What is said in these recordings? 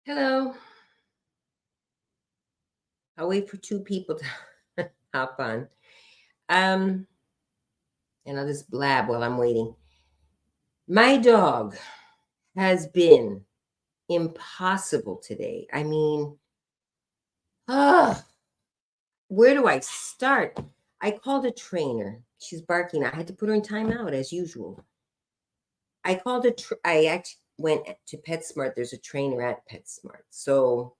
Hello. I'll wait for two people to hop on. Um, and I'll just blab while I'm waiting. My dog has been impossible today. I mean, ah, where do I start? I called a trainer. She's barking. I had to put her in timeout as usual. I actually went to PetSmart. There's a trainer at PetSmart. So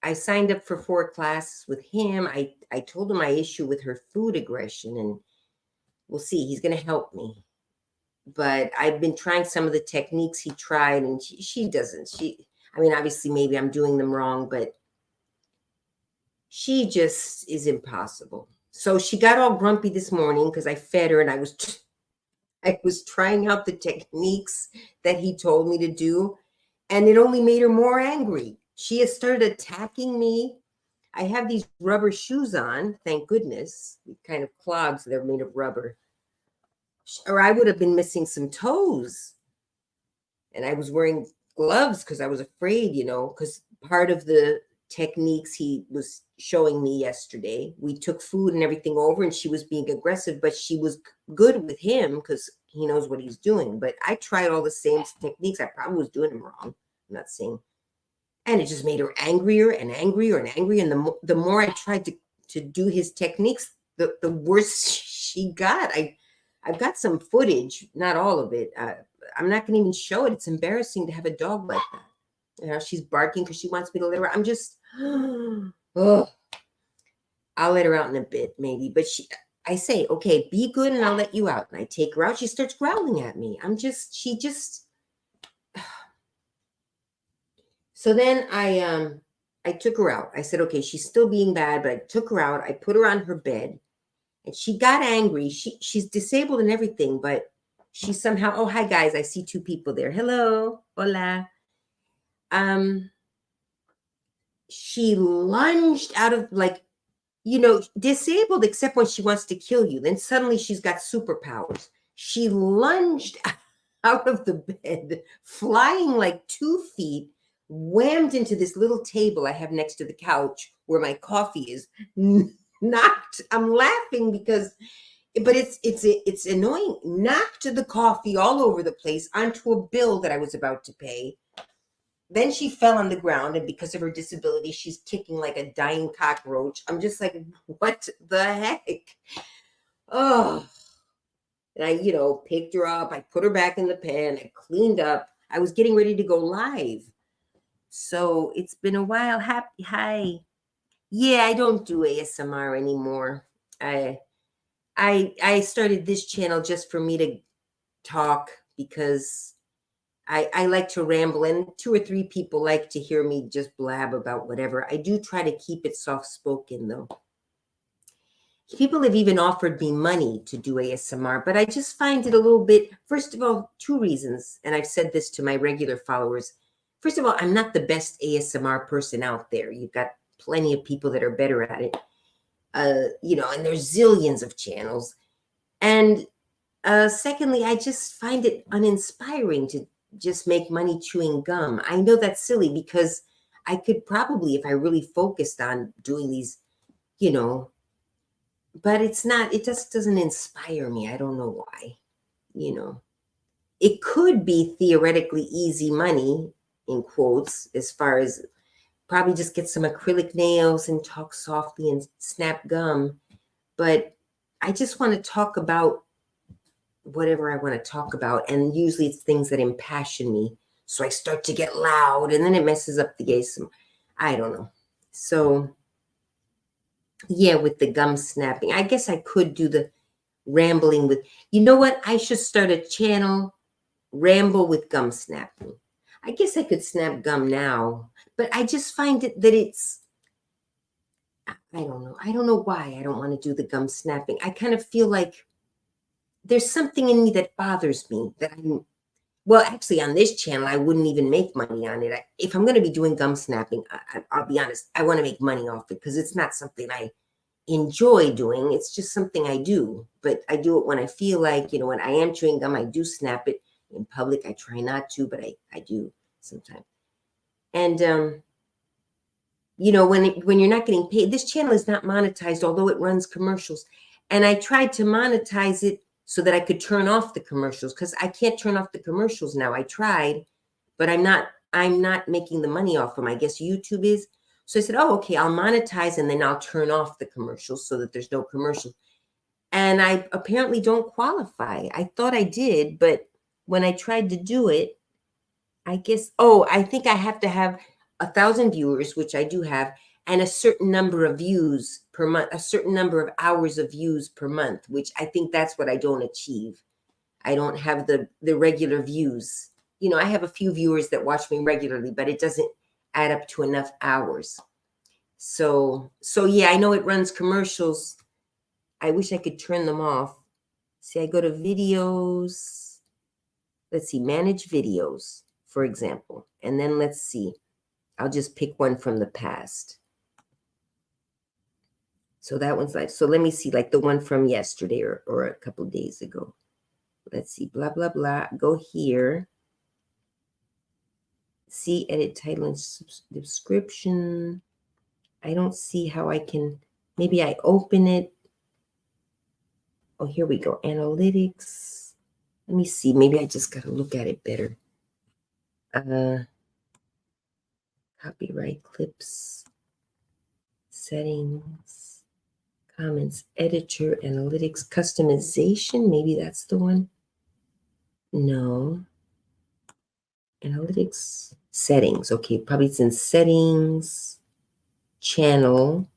I signed up for 4 classes with him. I told him my issue with her food aggression, and we'll see. He's going to help me. But I've been trying some of the techniques he tried, and she doesn't. I mean, obviously, maybe I'm doing them wrong, but she just is impossible. So she got all grumpy this morning because I fed her, and I was trying out the techniques that he told me to do, and it only made her more angry. She has started attacking me. I have these rubber shoes on, thank goodness, kind of clogs that are made of rubber. Or I would have been missing some toes. And I was wearing gloves because I was afraid, because part of the techniques he was showing me yesterday, we took food and everything over, and she was being aggressive, but she was good with him because he knows what he's doing. But I tried all the same techniques. I probably was doing them wrong. I'm not saying. And it just made her angrier and angrier and angrier. And the more I tried to do his techniques, the worse she got. I've got some footage, not all of it. I'm not going to even show it. It's embarrassing to have a dog like that. She's barking because she wants me to let her out. I'm just, oh, I'll let her out in a bit, maybe. But I say, okay, be good and I'll let you out. And I take her out. She starts growling at me. So then I took her out. I said, okay, she's still being bad, but I took her out. I put her on her bed, and she got angry. She's disabled and everything, but she somehow, oh, hi guys, I see two people there. Hello, hola. She lunged out of, like, disabled except when she wants to kill you. Then suddenly she's got superpowers. She lunged out of the bed, flying like 2 feet, whammed into this little table I have next to the couch where my coffee is, knocked. I'm laughing because, but it's annoying. Knocked the coffee all over the place onto a bill that I was about to pay. Then she fell on the ground, and because of her disability, she's kicking like a dying cockroach. I'm just like, what the heck? Oh. And I, picked her up. I put her back in the pen. I cleaned up. I was getting ready to go live. So it's been a while. Hi. Yeah, I don't do ASMR anymore. I started this channel just for me to talk because I like to ramble, and 2 or 3 people like to hear me just blab about whatever. I do try to keep it soft-spoken, though. People have even offered me money to do ASMR, but I just find it a little bit, first of all, 2 reasons, and I've said this to my regular followers. First of all, I'm not the best ASMR person out there. You've got plenty of people that are better at it, and there's zillions of channels. And secondly, I just find it uninspiring to just make money chewing gum. I know that's silly because I could probably, if I really focused on doing these, but it just doesn't inspire me. I don't know why, It could be theoretically easy money, in quotes, as far as probably just get some acrylic nails and talk softly and snap gum. But I just want to talk about whatever I want to talk about. And usually it's things that impassion me. So I start to get loud, and then it messes up the ASMR. I don't know. So yeah, with the gum snapping, I guess I could do the rambling with, you know what? I should start a channel, ramble with gum snapping. I guess I could snap gum now, but I just find it that I don't know. I don't know why I don't want to do the gum snapping. I kind of feel like there's something in me that bothers me that well, actually on this channel, I wouldn't even make money on it. If I'm going to be doing gum snapping, I'll be honest, I want to make money off it because it's not something I enjoy doing. It's just something I do, but I do it when I feel like, when I am chewing gum, I do snap it in public. I try not to, but I do sometimes. And you know, when you're not getting paid, this channel is not monetized, although it runs commercials. And I tried to monetize it so that I could turn off the commercials, because I can't turn off the commercials now. I tried, but I'm not making the money off them. I guess YouTube is. So I said, oh, okay, I'll monetize and then I'll turn off the commercials so that there's no commercial. And I apparently don't qualify. I thought I did, but when I tried to do it, I guess, oh, I think I have to have 1,000 viewers, which I do have, and a certain number of views per month, a certain number of hours of views per month, which I think that's what I don't achieve. I don't have the regular views. You know, I have a few viewers that watch me regularly, but it doesn't add up to enough hours. So yeah, I know it runs commercials. I wish I could turn them off. See, I go to videos. Let's see, manage videos, for example. And then let's see. I'll just pick one from the past. So that one's like, so let me see, like the one from yesterday or a couple of days ago. Let's see, blah, blah, blah. Go here. See, edit title and description. I don't see how I can, maybe I open it. Oh, here we go. Analytics. Let me see. Maybe I just got to look at it better. Copyright clips. Settings. Comments. Editor. Analytics. Customization. Maybe that's the one. No. Analytics. Settings. Okay. Probably it's in settings. Channel.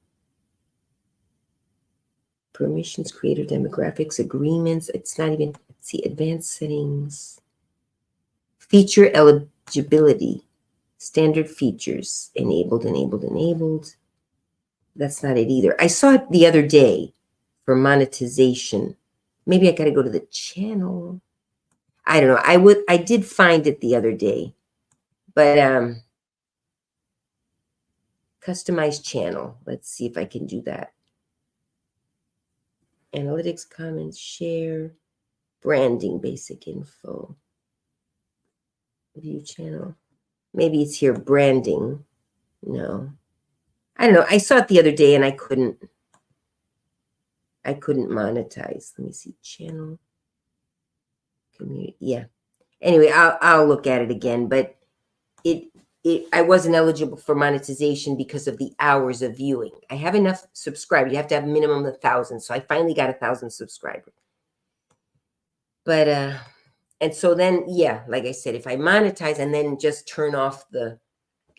Permissions, creator demographics, agreements. It's not even, let's see, advanced settings. Feature eligibility, standard features, enabled. That's not it either. I saw it the other day for monetization. Maybe I got to go to the channel. I don't know. I did find it the other day, but customize channel. Let's see if I can do that. Analytics, comments, share, branding, basic info, view channel. Maybe it's here, branding. No, I don't know. I saw it the other day and I couldn't monetize. Let me see, channel, community. Yeah. Anyway, I'll look at it again, but I wasn't eligible for monetization because of the hours of viewing. I have enough subscribers. You have to have a minimum of 1,000. So I finally got 1,000 subscribers. But, and so then, yeah, like I said, if I monetize and then just turn off the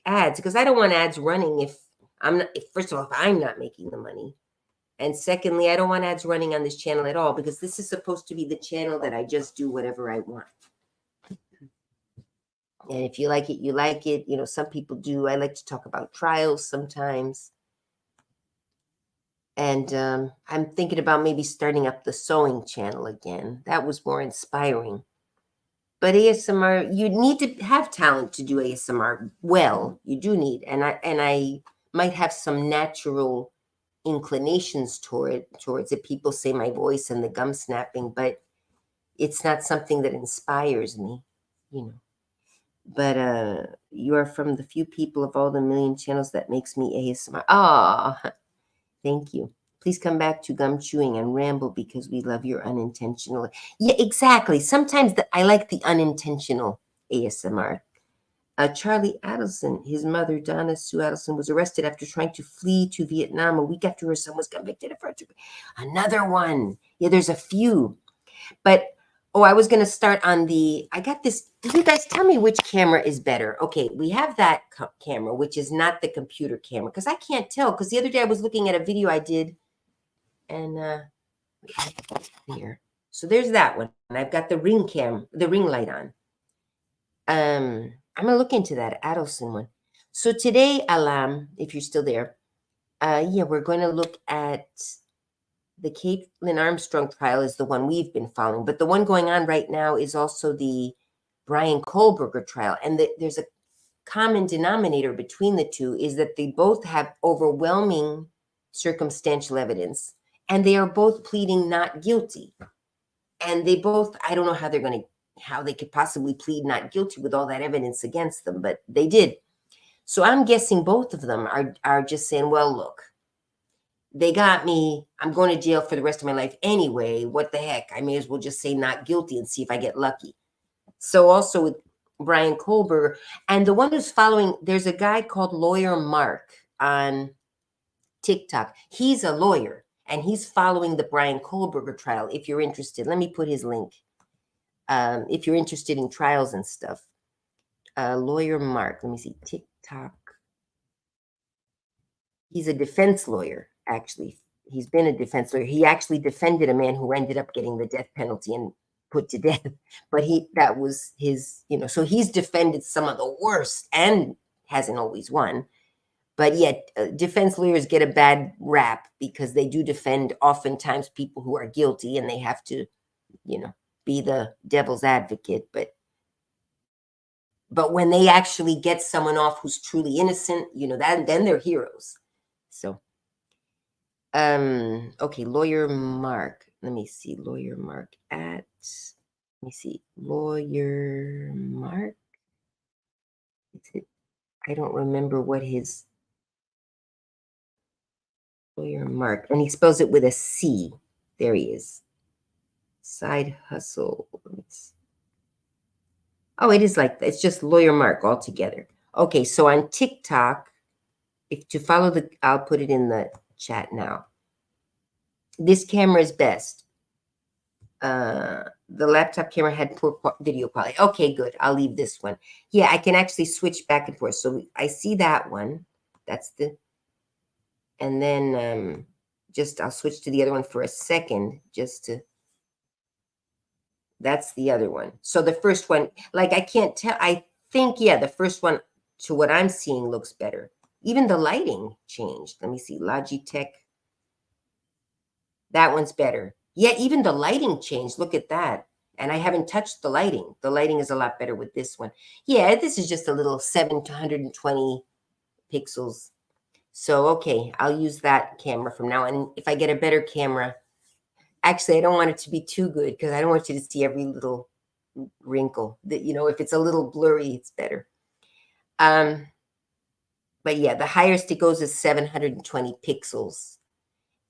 ads, because I don't want ads running if I'm not, first of all, if I'm not making the money. And secondly, I don't want ads running on this channel at all, because this is supposed to be the channel that I just do whatever I want. And if you like it, you like it. You know, some people do. I like to talk about trials sometimes. And I'm thinking about maybe starting up the sewing channel again. That was more inspiring. But ASMR, you need to have talent to do ASMR well. You do need. And I might have some natural inclinations towards it. People say my voice and the gum snapping, but it's not something that inspires me, you know. But you are from the few people of all the million channels that makes me ASMR. Ah, thank you. Please come back to gum chewing and ramble because we love your unintentional. Yeah, exactly. Sometimes I like the unintentional ASMR. Charlie Adelson, his mother, Donna Sue Adelson, was arrested after trying to flee to Vietnam a week after her son was convicted of first degree. Another one. Yeah, there's a few. But oh, I was going to start on I got this. You guys tell me which camera is better. Okay, we have that camera, which is not the computer camera, because I can't tell. Because the other day I was looking at a video I did, and here. So there's that one. And I've got the ring light on. I'm going to look into that Adelson one. So today, Alam, if you're still there, yeah, we're going to look at the Kaitlin Armstrong trial is the one we've been following, but the one going on right now is also the Brian Kohlberger trial. And there's a common denominator between the two is that they both have overwhelming circumstantial evidence, and they are both pleading not guilty. And they both, I don't know how they could possibly plead not guilty with all that evidence against them, but they did. So I'm guessing both of them are just saying, well, look, they got me. I'm going to jail for the rest of my life anyway. What the heck? I may as well just say not guilty and see if I get lucky. So also with Brian Kohlberger, and the one who's following, there's a guy called Lawyer Mark on TikTok. He's a lawyer and he's following the Brian Kohlberger trial. If you're interested, let me put his link. If you're interested in trials and stuff, Lawyer Mark, let me see, TikTok. He's a defense lawyer, actually. He's been a defense lawyer. He actually defended a man who ended up getting the death penalty and put to death. But that was his, so he's defended some of the worst and hasn't always won. But yet defense lawyers get a bad rap because they do defend oftentimes people who are guilty and they have to, be the devil's advocate. But when they actually get someone off who's truly innocent, then they're heroes. So, okay, Lawyer Mark. Let me see, Lawyer Mark let me see, Lawyer Mark. I don't remember what his Lawyer Mark, and he spells it with a C. There he is. Side hustle. Oh, it is like, it's just Lawyer Mark altogether. Okay, so on TikTok, if to follow I'll put it in the chat now. This camera is best. The laptop camera had poor video quality. Okay, good. I'll leave this one. Yeah, I can actually switch back and forth. So I see that one. That's and then I'll switch to the other one for a second that's the other one. So the first one, like I can't tell. I think, yeah, the first one to what I'm seeing looks better. Even the lighting changed. Let me see, Logitech. That one's better. Yeah, even the lighting changed. Look at that. And I haven't touched the lighting. The lighting is a lot better with this one. Yeah, this is just a little 720 pixels. So, okay, I'll use that camera from now on. If I get a better camera, actually, I don't want it to be too good because I don't want you to see every little wrinkle. That if it's a little blurry, it's better. But yeah, the highest it goes is 720 pixels.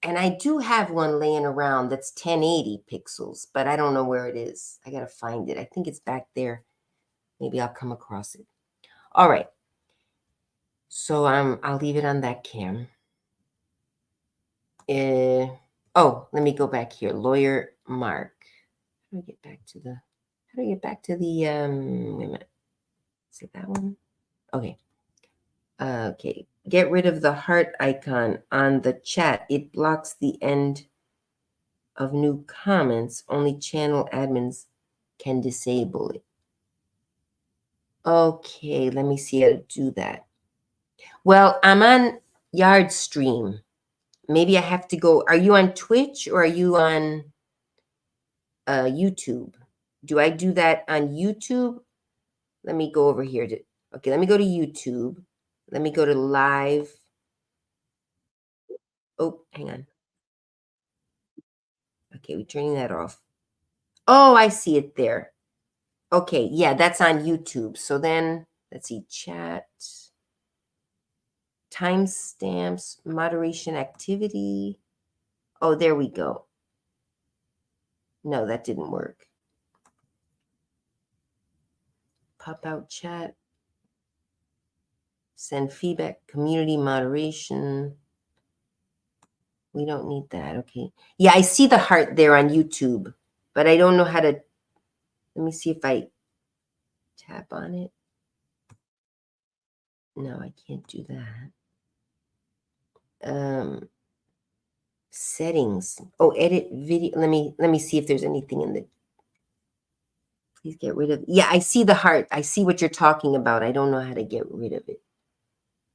And I do have one laying around that's 1080 pixels, but I don't know where it is. I got to find it. I think it's back there. Maybe I'll come across it. All right. So I'll leave it on that cam. Oh, let me go back here. Lawyer Mark. How do I get back to the, wait a minute. Is it that one? Okay. Okay. Get rid of the heart icon on the chat. It blocks the end of new comments. Only channel admins can disable it. Okay, let me see how to do that. Well, I'm on Yard Stream. Maybe I have to go. Are you on Twitch or are you on YouTube? Do I do that on YouTube? Let me go over here. Okay, let me go to YouTube. Let me go to live. Oh, hang on. Okay, we're turning that off. Oh, I see it there. Okay, yeah, that's on YouTube. So then, let's see, chat, timestamps, moderation activity. Oh, there we go. No, that didn't work. Pop out chat. Send feedback, community moderation. We don't need that. Okay. Yeah, I see the heart there on YouTube, but I don't know how to. Let me see if I tap on it. No, I can't do that. Settings. Oh, edit video. Let me see if there's anything in the. Please get rid of. Yeah, I see the heart. I see what you're talking about. I don't know how to get rid of it.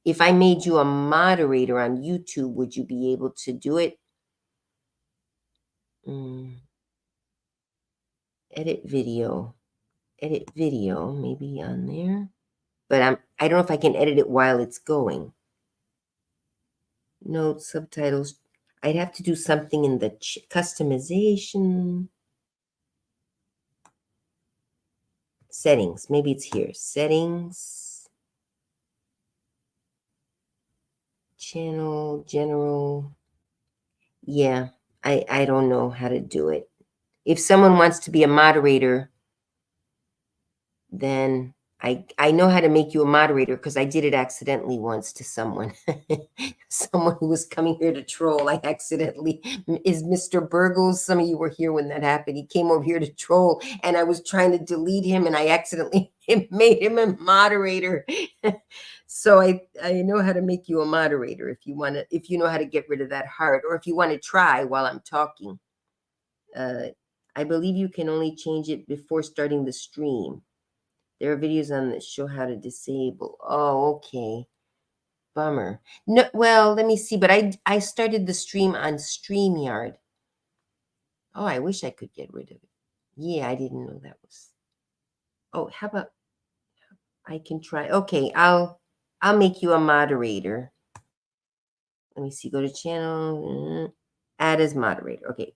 If I made you a moderator on YouTube, would you be able to do it? Edit video. Edit video, maybe on there. But I don't know if I can edit it while it's going. Notes, subtitles. I'd have to do something in the customization. Settings. Maybe it's here. Settings. channel, general. Yeah, I don't know how to do it. If someone wants to be a moderator, then I know how to make you a moderator because I did it accidentally once to someone. Someone who was coming here to troll. I accidentally is Mr. Burgles. Some of you were here when that happened. He came over here to troll, and I was trying to delete him, and I accidentally made him a moderator. So I know how to make you a moderator if you want to, if you know how to get rid of that heart, or if you want to try while I'm talking. I believe you can only change it before starting the stream. There are videos on that show how to disable. Oh, okay. Bummer. No, well, let me see. But I started the stream on StreamYard. Oh, I wish I could get rid of it. Yeah, I didn't know that was. Oh, how about I can try. Okay, I'll make you a moderator. Let me see. Go to channel. Add as moderator. Okay.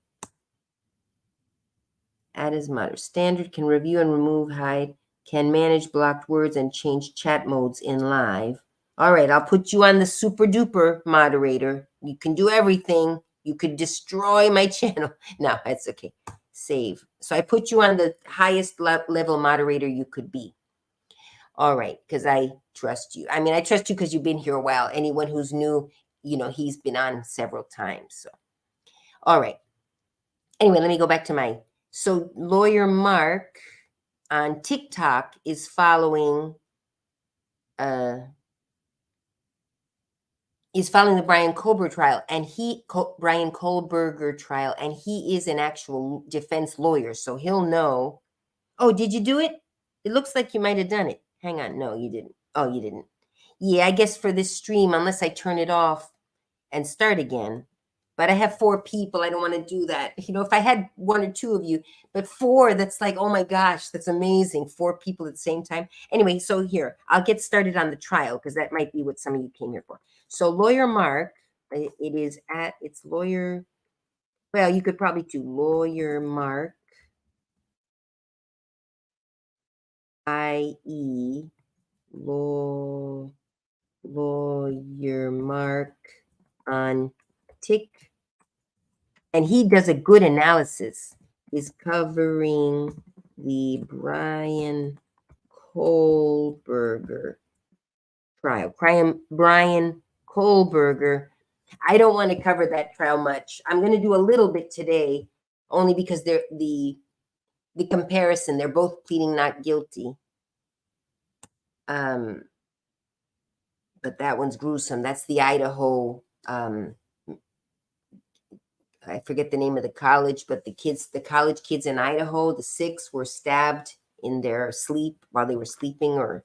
Add as moderator. Standard can review and remove, hide, can manage blocked words and change chat modes in live. All right, I'll put you on the super duper moderator. You can do everything. You could destroy my channel. No, that's okay. Save. So I put you on the highest level moderator you could be. All right, because I trust you. I mean, I trust you because you've been here a while. Anyone who's new, you know, he's been on several times. So, all right. Anyway, let me go back to my. So Lawyer Mark on TikTok is following the Brian Kohlberger trial, and Brian Kohlberger trial, and he is an actual defense lawyer, so he'll know. Oh, did you do it? It looks like you might have done it. Hang on, no, you didn't. Oh, you didn't. Yeah, I guess for this stream, unless I turn it off and start again. But I have 4 people. I don't want to do that. You know, if I had 1 or 2 of you, but 4, that's like, oh my gosh, that's amazing. 4 people at the same time. Anyway, so here, I'll get started on the trial because that might be what some of you came here for. So Lawyer Mark, it's lawyer, well, you could probably do Lawyer Mark, I.E. Lawyer Mark on TikTok. And he does a good analysis. He's covering the Brian Kohlberger trial. Brian Kohlberger. I don't want to cover that trial much. I'm going to do a little bit today, only because they're the comparison. They're both pleading not guilty. But that one's gruesome. That's the Idaho. I forget the name of the college, but the college kids in Idaho, the 6 were stabbed in their sleep while they were sleeping, or,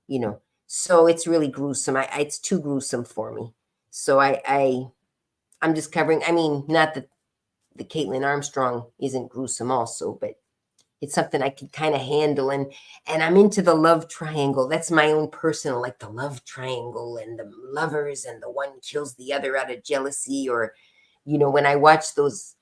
you know, so it's really gruesome. It's too gruesome for me. So I'm just covering, I mean, not that the Kaitlin Armstrong isn't gruesome also, but it's something I can kind of handle. And I'm into the love triangle. That's my own personal, like the love triangle and the lovers and the one kills the other out of jealousy, or, you know, when I watch those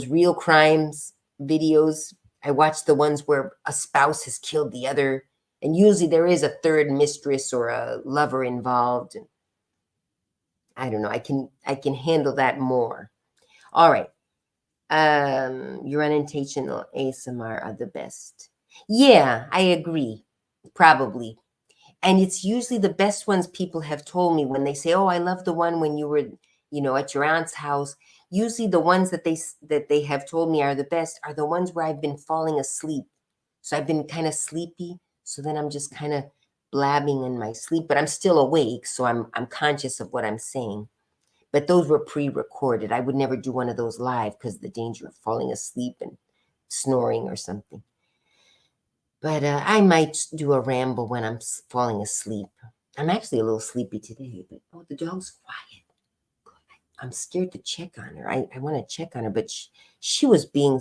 real crimes videos, I watch the ones where a spouse has killed the other, and usually there is a third mistress or a lover involved. And I don't know, I can handle that more. All right. Your unintentional ASMR are the best. Yeah, I agree. Probably. And it's usually the best ones people have told me when they say, oh, I love the one when you were, you know, at your aunt's house. Usually the ones that they have told me are the best are the ones where I've been falling asleep. So I've been kind of sleepy. So then I'm just kind of blabbing in my sleep, but I'm still awake. So I'm conscious of what I'm saying. But those were pre-recorded. I would never do one of those live because of the danger of falling asleep and snoring or something. But I might do a ramble when I'm falling asleep. I'm actually a little sleepy today, but oh, the dog's quiet. I'm scared to check on her. I want to check on her, but she was being,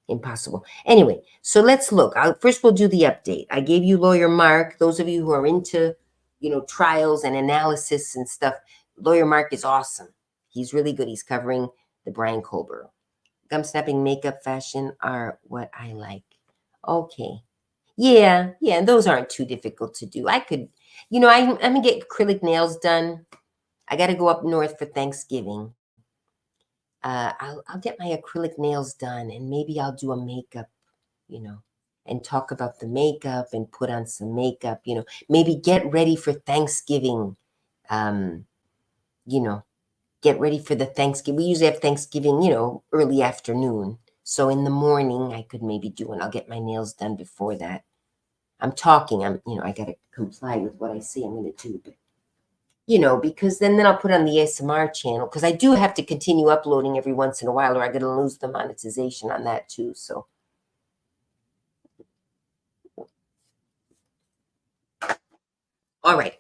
impossible. Anyway, so let's look. First, we'll do the update. I gave you Lawyer Mark. Those of you who are into, you know, trials and analysis and stuff, Lawyer Mark is awesome. He's really good. He's covering the Brian Kohlberger. Gum snapping, makeup, fashion are what I like. Okay. Yeah, and those aren't too difficult to do. I could, you know, I'm going to get acrylic nails done. I got to go up north for Thanksgiving. I'll get my acrylic nails done, and maybe I'll do a makeup, and talk about the makeup and put on some makeup, maybe get ready for Thanksgiving. Um, get ready for the Thanksgiving. We usually have Thanksgiving, early afternoon. So in the morning I could maybe do, and I'll get my nails done before that. I got to comply with what I say I'm going to do, but because then I'll put on the ASMR channel, because I do have to continue uploading every once in a while, or I'm going to lose the monetization on that too. So, all right.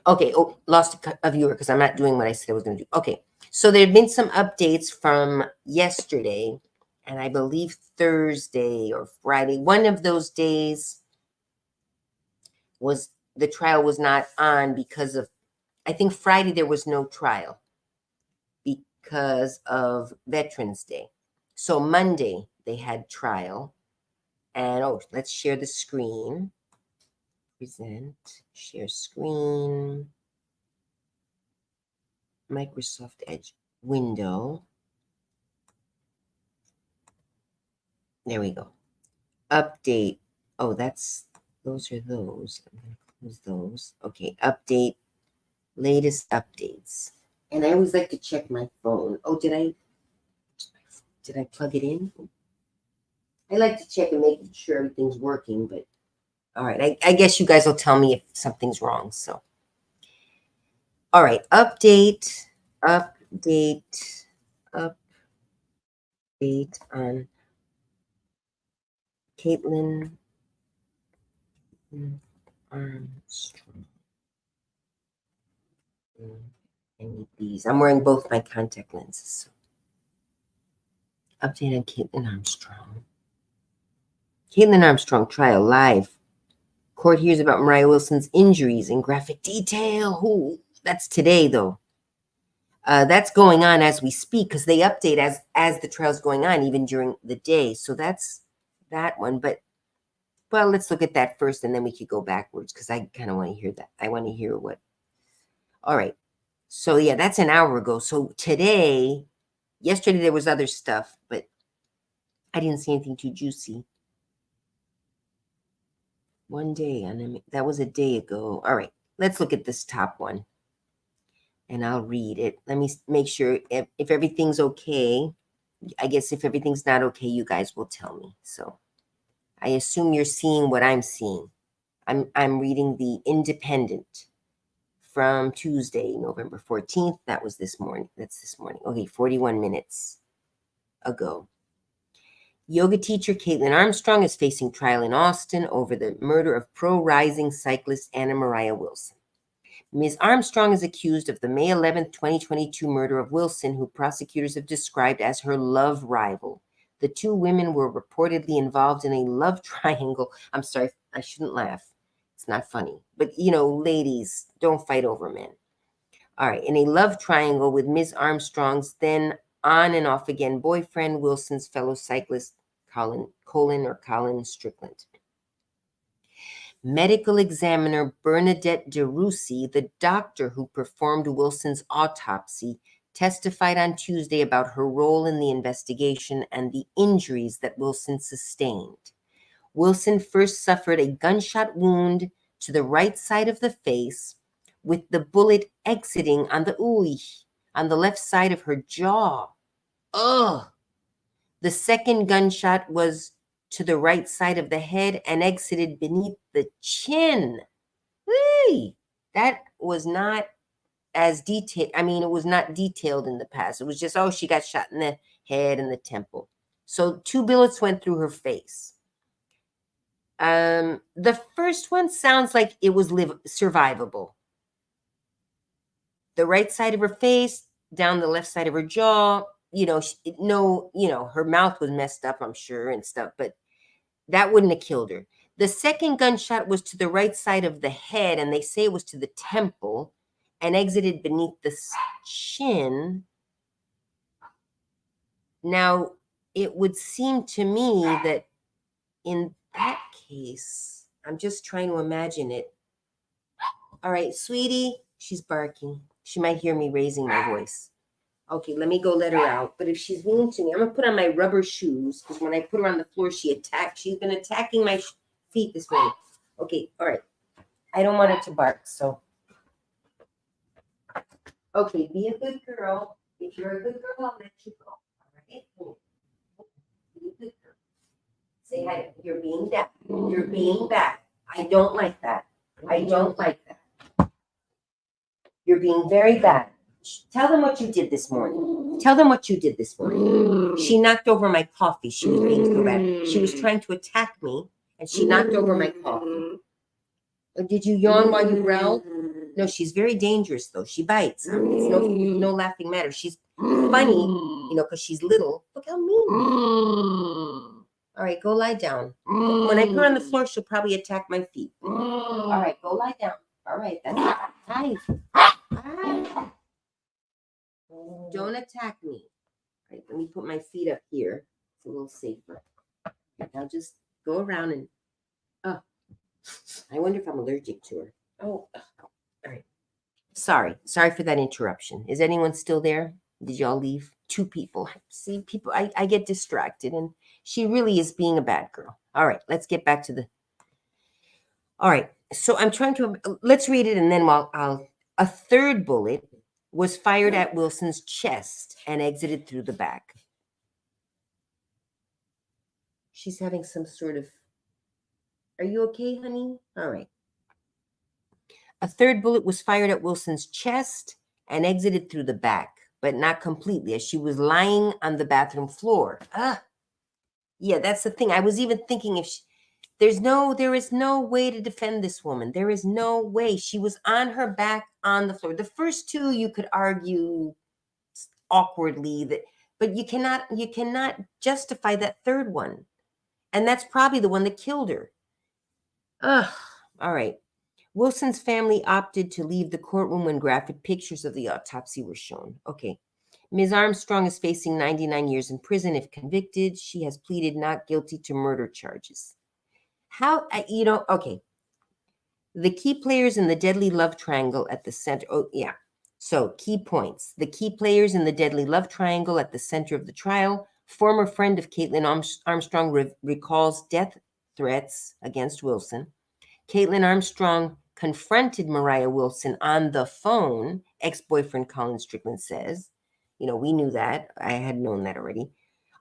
Okay. Oh, lost a viewer because I'm not doing what I said I was going to do. Okay. So there have been some updates from yesterday, and I believe Thursday or Friday. One of those days was the trial was not on because of, I think Friday there was no trial because of Veterans Day. So Monday they had trial. And let's share the screen. Present, share screen, Microsoft Edge window. There we go. Update. Oh, those are those. I'm going to close those. Okay, update, latest updates. And I always like to check my phone. Oh, did I plug it in? I like to check and make sure everything's working, but all right. I guess you guys will tell me if something's wrong. So, all right. Update on Kaitlin Armstrong. I need these. I'm wearing both my contact lenses. So. Update on Kaitlin Armstrong. Kaitlin Armstrong trial live. Court hears about Mariah Wilson's injuries in graphic detail. Who? That's today, though. That's going on as we speak, because they update as the trial's going on, even during the day. So that's that one. But, well, let's look at that first, and then we could go backwards, because I kind of want to hear that. I want to hear what. All right. So, yeah, that's an hour ago. So yesterday there was other stuff, but I didn't see anything too juicy. One day, and that was a day ago. All right. Let's look at this top one, and I'll read it. Let me make sure if everything's okay. I guess if everything's not okay, you guys will tell me. So I assume you're seeing what I'm seeing. I'm reading the Independent from Tuesday, November 14th. That was this morning. That's this morning. Okay, 41 minutes ago. Yoga teacher Kaitlin Armstrong is facing trial in Austin over the murder of pro-rising cyclist Anna Mariah Wilson. Ms. Armstrong is accused of the May 11th, 2022 murder of Wilson, who prosecutors have described as her love rival. The two women were reportedly involved in a love triangle. I'm sorry, I shouldn't laugh. It's not funny. But, ladies, don't fight over men. All right, in a love triangle with Ms. Armstrong's then on and off again boyfriend, Wilson's fellow cyclist, Colin Strickland. Medical examiner Bernadette DeRusi, the doctor who performed Wilson's autopsy, testified on Tuesday about her role in the investigation and the injuries that Wilson sustained. Wilson first suffered a gunshot wound to the right side of the face, with the bullet exiting on the left side of her jaw. Ugh. The second gunshot was to the right side of the head and exited beneath the chin. Whee! That was not as detailed. I mean, it was not detailed in the past. It was just, she got shot in the head and the temple. So 2 bullets went through her face. The first one sounds like it was survivable. The right side of her face, down the left side of her jaw, her mouth was messed up, I'm sure, and stuff, but that wouldn't have killed her. The second gunshot was to the right side of the head, and they say it was to the temple and exited beneath the chin. Now, it would seem to me that in that case, I'm just trying to imagine it. All right, sweetie. She's barking. She might hear me raising my voice. Okay, let me go let her out. But if she's mean to me, I'm going to put on my rubber shoes because when I put her on the floor, she's been attacking my feet this morning. Okay, all right. I don't want her to bark, so. Okay, be a good girl. If you're a good girl, I'll let you go. All right? Be a good girl. Say hi. You're being bad. You're being bad. I don't like that. I don't like that. You're being very bad. Tell them what you did this morning. Tell them what you did this morning. She knocked over my coffee. She was being so bad. She was trying to attack me, and she knocked over my coffee. Did you yawn while you growled? No, she's very dangerous, though. She bites. It's no laughing matter. She's funny, because she's little. Look how mean. All right, go lie down. When I put her on the floor, she'll probably attack my feet. All right, go lie down. All right, that's nice. Don't attack me. All right, let me put my feet up here. It's a little safer. Now just go around and, I wonder if I'm allergic to her. Oh, all right. Sorry for that interruption. Is anyone still there? Did y'all leave? 2 people. See, people, I get distracted, and she really is being a bad girl. All right, let's get back to the. All right, so I'm trying to, let's read it, and then a third bullet was fired at Wilson's chest and exited through the back. She's having some sort of, are you okay, honey? All right. A third bullet was fired at Wilson's chest and exited through the back, but not completely, as she was lying on the bathroom floor. Yeah, that's the thing. I was even thinking there is no way to defend this woman. There is no way. She was on her back on the floor. The first 2 you could argue awkwardly but you cannot justify that third one. And that's probably the one that killed her. All right. Wilson's family opted to leave the courtroom when graphic pictures of the autopsy were shown. Okay. Ms. Armstrong is facing 99 years in prison if convicted. She has pleaded not guilty to murder charges. Okay. The key players in the deadly love triangle at the center. Oh, yeah. So, key points. The key players in the deadly love triangle at the center of the trial. Former friend of Kaitlin Armstrong recalls death threats against Wilson. Kaitlin Armstrong confronted Mariah Wilson on the phone, ex-boyfriend Colin Strickland says. We knew that. I had known that already.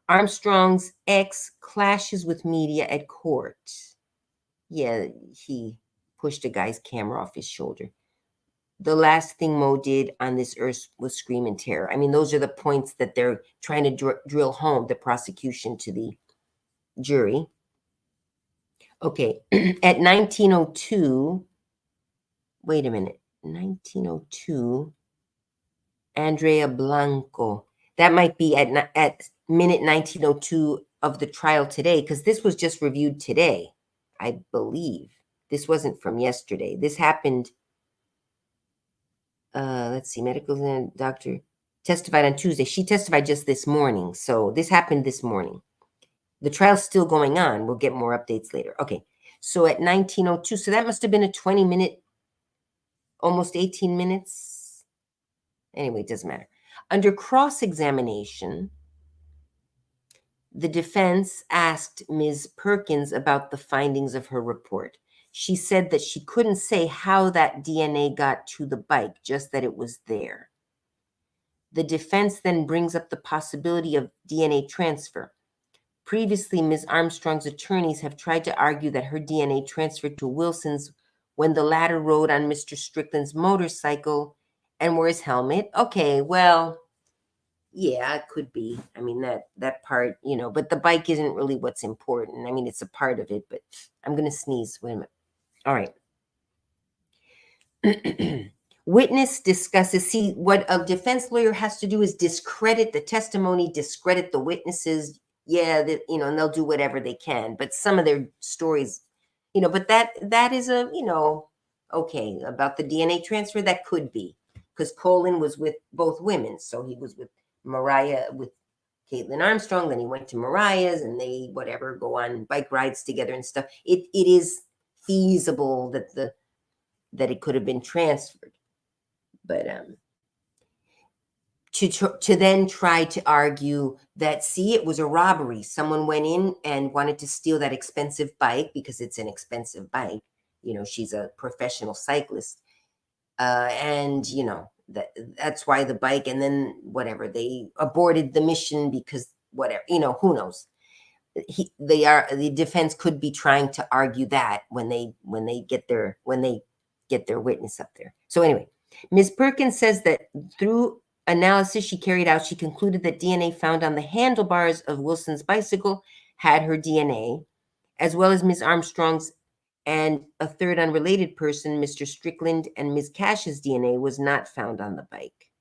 Armstrong's ex clashes with media at court. Yeah, he pushed a guy's camera off his shoulder. The last thing Mo did on this earth was scream in terror. I mean, those are the points that they're trying to drill home, the prosecution, to the jury. Okay, at 1902, wait a minute, 1902, Andrea Blanco. That might be at minute 1902 of the trial today, because this was just reviewed today, I believe. This wasn't from yesterday. This happened, let's see, medical doctor testified on Tuesday. She testified just this morning, so this happened this morning. The trial's still going on. We'll get more updates later. Okay, so at 1902, so that must have been a 20-minute, almost 18 minutes. Anyway, it doesn't matter. Under cross-examination, the defense asked Ms. Perkins about the findings of her report. She said that she couldn't say how that DNA got to the bike, just that it was there. The defense then brings up the possibility of DNA transfer. Previously, Ms. Armstrong's attorneys have tried to argue that her DNA transferred to Wilson's when the latter rode on Mr. Strickland's motorcycle and wore his helmet. Okay, well, yeah, it could be. I mean, that part, but the bike isn't really what's important. I mean, it's a part of it, but I'm going to sneeze. Wait a minute. All right. Witness discusses. See, what a defense lawyer has to do is discredit the testimony, discredit the witnesses. Yeah, and they'll do whatever they can. But some of their stories, but that is okay, about the DNA transfer, that could be. Because Colin was with both women. So he was with Mariah, with Kaitlin Armstrong, then he went to Mariah's, and they, go on bike rides together and stuff. It is feasible that that it could have been transferred. But to then try to argue that, see, it was a robbery. Someone went in and wanted to steal that expensive bike because it's an expensive bike. You know, she's a professional cyclist. And, you know, that's why the bike, and then whatever, they aborted the mission because whatever, you know, who knows? The defense could be trying to argue that when they get their witness up there. So anyway, Ms. Perkins says that through analysis she carried out, she concluded that DNA found on the handlebars of Wilson's bicycle had her DNA, as well as Ms. Armstrong's, and a third unrelated person, Mr. Strickland and Ms. Cash's DNA was not found on the bike.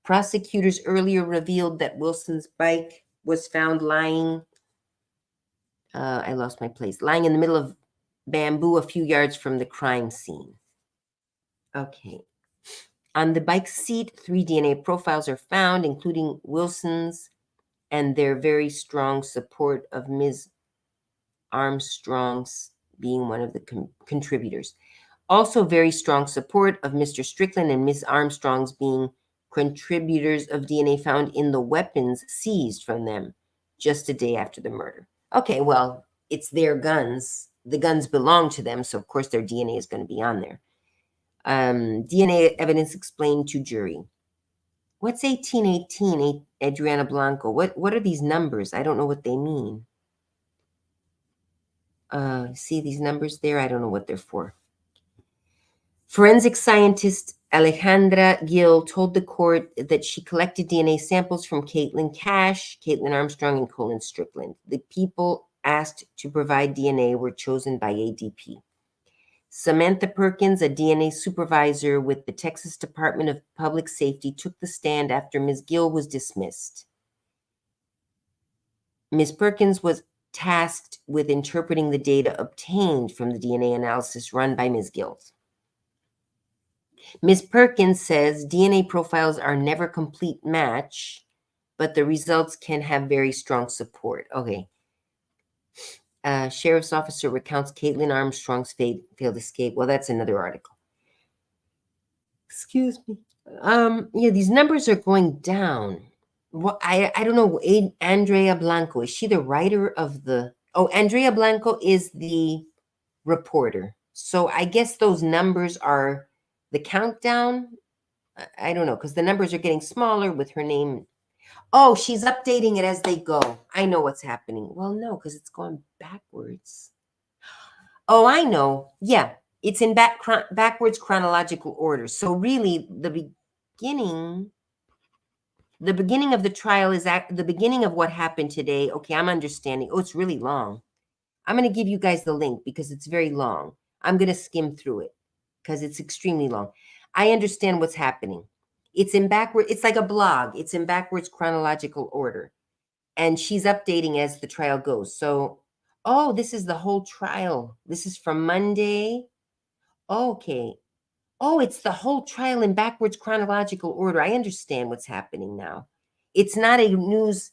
Prosecutors earlier revealed that Wilson's bike was found lying, I lost my place, lying in the middle of bamboo a few yards from the crime scene. Okay. On the bike seat, 3 DNA profiles are found, including Wilson's, and their very strong support of Ms. Armstrong's being one of the contributors. Also very strong support of Mr. Strickland and Ms. Armstrong's being contributors of DNA found in the weapons seized from them just a day after the murder. Okay, well, it's their guns. The guns belong to them, so of course their DNA is going to be on there. DNA evidence explained to jury. What's 1818, Adriana Blanco? What are these numbers? I don't know what they mean. See these numbers there? I don't know what they're for. Forensic scientist Alejandra Gill told the court that she collected DNA samples from Kaitlin Cash, Kaitlin Armstrong, and Colin Strickland. The people asked to provide DNA were chosen by ADP. Samantha Perkins, a DNA supervisor with the Texas Department of Public Safety, took the stand after Ms. Gill was dismissed. Ms. Perkins was tasked with interpreting the data obtained from the DNA analysis run by Ms. Gill. Ms. Perkins says DNA profiles are never complete match, but the results can have very strong support. Okay. Sheriff's officer recounts Kaitlin Armstrong's failed escape. Well, that's another article. Excuse me. Yeah, these numbers are going down. Well, I don't know. Andrea Blanco, is she the writer of the? Oh, Andrea Blanco is the reporter. So I guess those numbers are the countdown. I don't know, because the numbers are getting smaller with her name. Oh, she's updating it as they go. I know what's happening. Well, no, because it's going backwards. Oh, I know. Yeah, it's in backwards chronological order. So really, the beginning of the trial is the beginning of what happened today. Okay, I'm understanding. Oh, it's really long. I'm going to give you guys the link because it's very long. I'm going to skim through it because it's extremely long. I understand what's happening. It's in backward. It's like a blog. It's in backwards chronological order. And she's updating as the trial goes. So, oh, this is the whole trial. This is from Monday. Okay. Oh, it's the whole trial in backwards chronological order. I understand what's happening now. It's not a news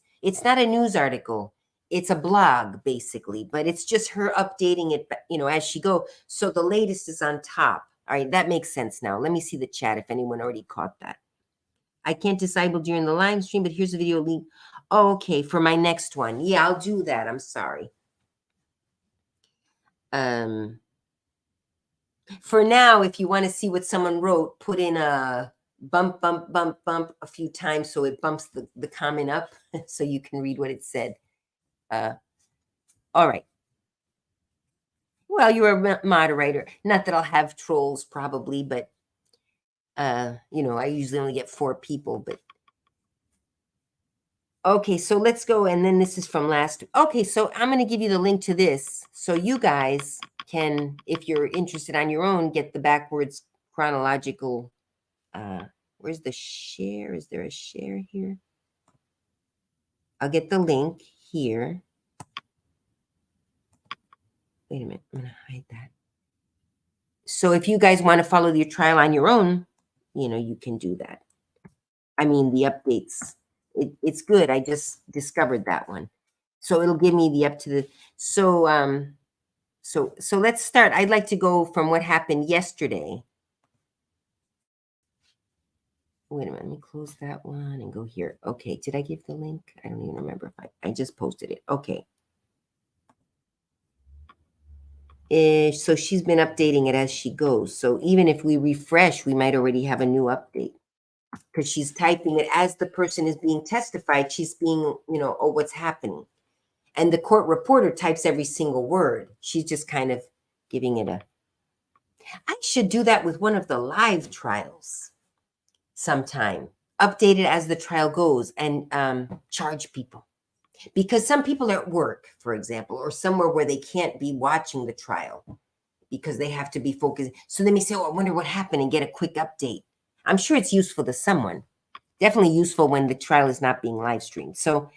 article. It's a blog, basically, but it's just her updating it, as she go. So the latest is on top. All right, that makes sense now. Let me see the chat if anyone already caught that. I can't disable during the live stream, but here's a video link. Oh, okay, for my next one. Yeah, I'll do that. I'm sorry. For now, if you want to see what someone wrote, put in a bump, bump, bump, bump a few times so it bumps the comment up so you can read what it said. All right. Well, you're a moderator. Not that I'll have trolls probably, but, I usually only get 4 people, but. Okay, so let's go. And then this is from last. Okay, so I'm going to give you the link to this. So you guys can, if you're interested on your own, get the backwards chronological. Where's the share? Is there a share here? I'll get the link here. Wait a minute. I'm going to hide that. So if you guys want to follow your trial on your own, you can do that. I mean, the updates. It's good. I just discovered that one. So it'll give me the up to the. So So let's start. I'd like to go from what happened yesterday. Wait a minute, let me close that one and go here. Okay, did I give the link? I don't even remember if I just posted it. Okay. So she's been updating it as she goes. So even if we refresh, we might already have a new update because she's typing it as the person is being testified. She's being, oh, what's happening? And the court reporter types every single word. She's just kind of giving it a. I should do that with one of the live trials sometime. Update it as the trial goes and charge people. Because some people are at work, for example, or somewhere where they can't be watching the trial because they have to be focused. So they may say, oh, I wonder what happened, and get a quick update. I'm sure it's useful to someone. Definitely useful when the trial is not being live streamed. So,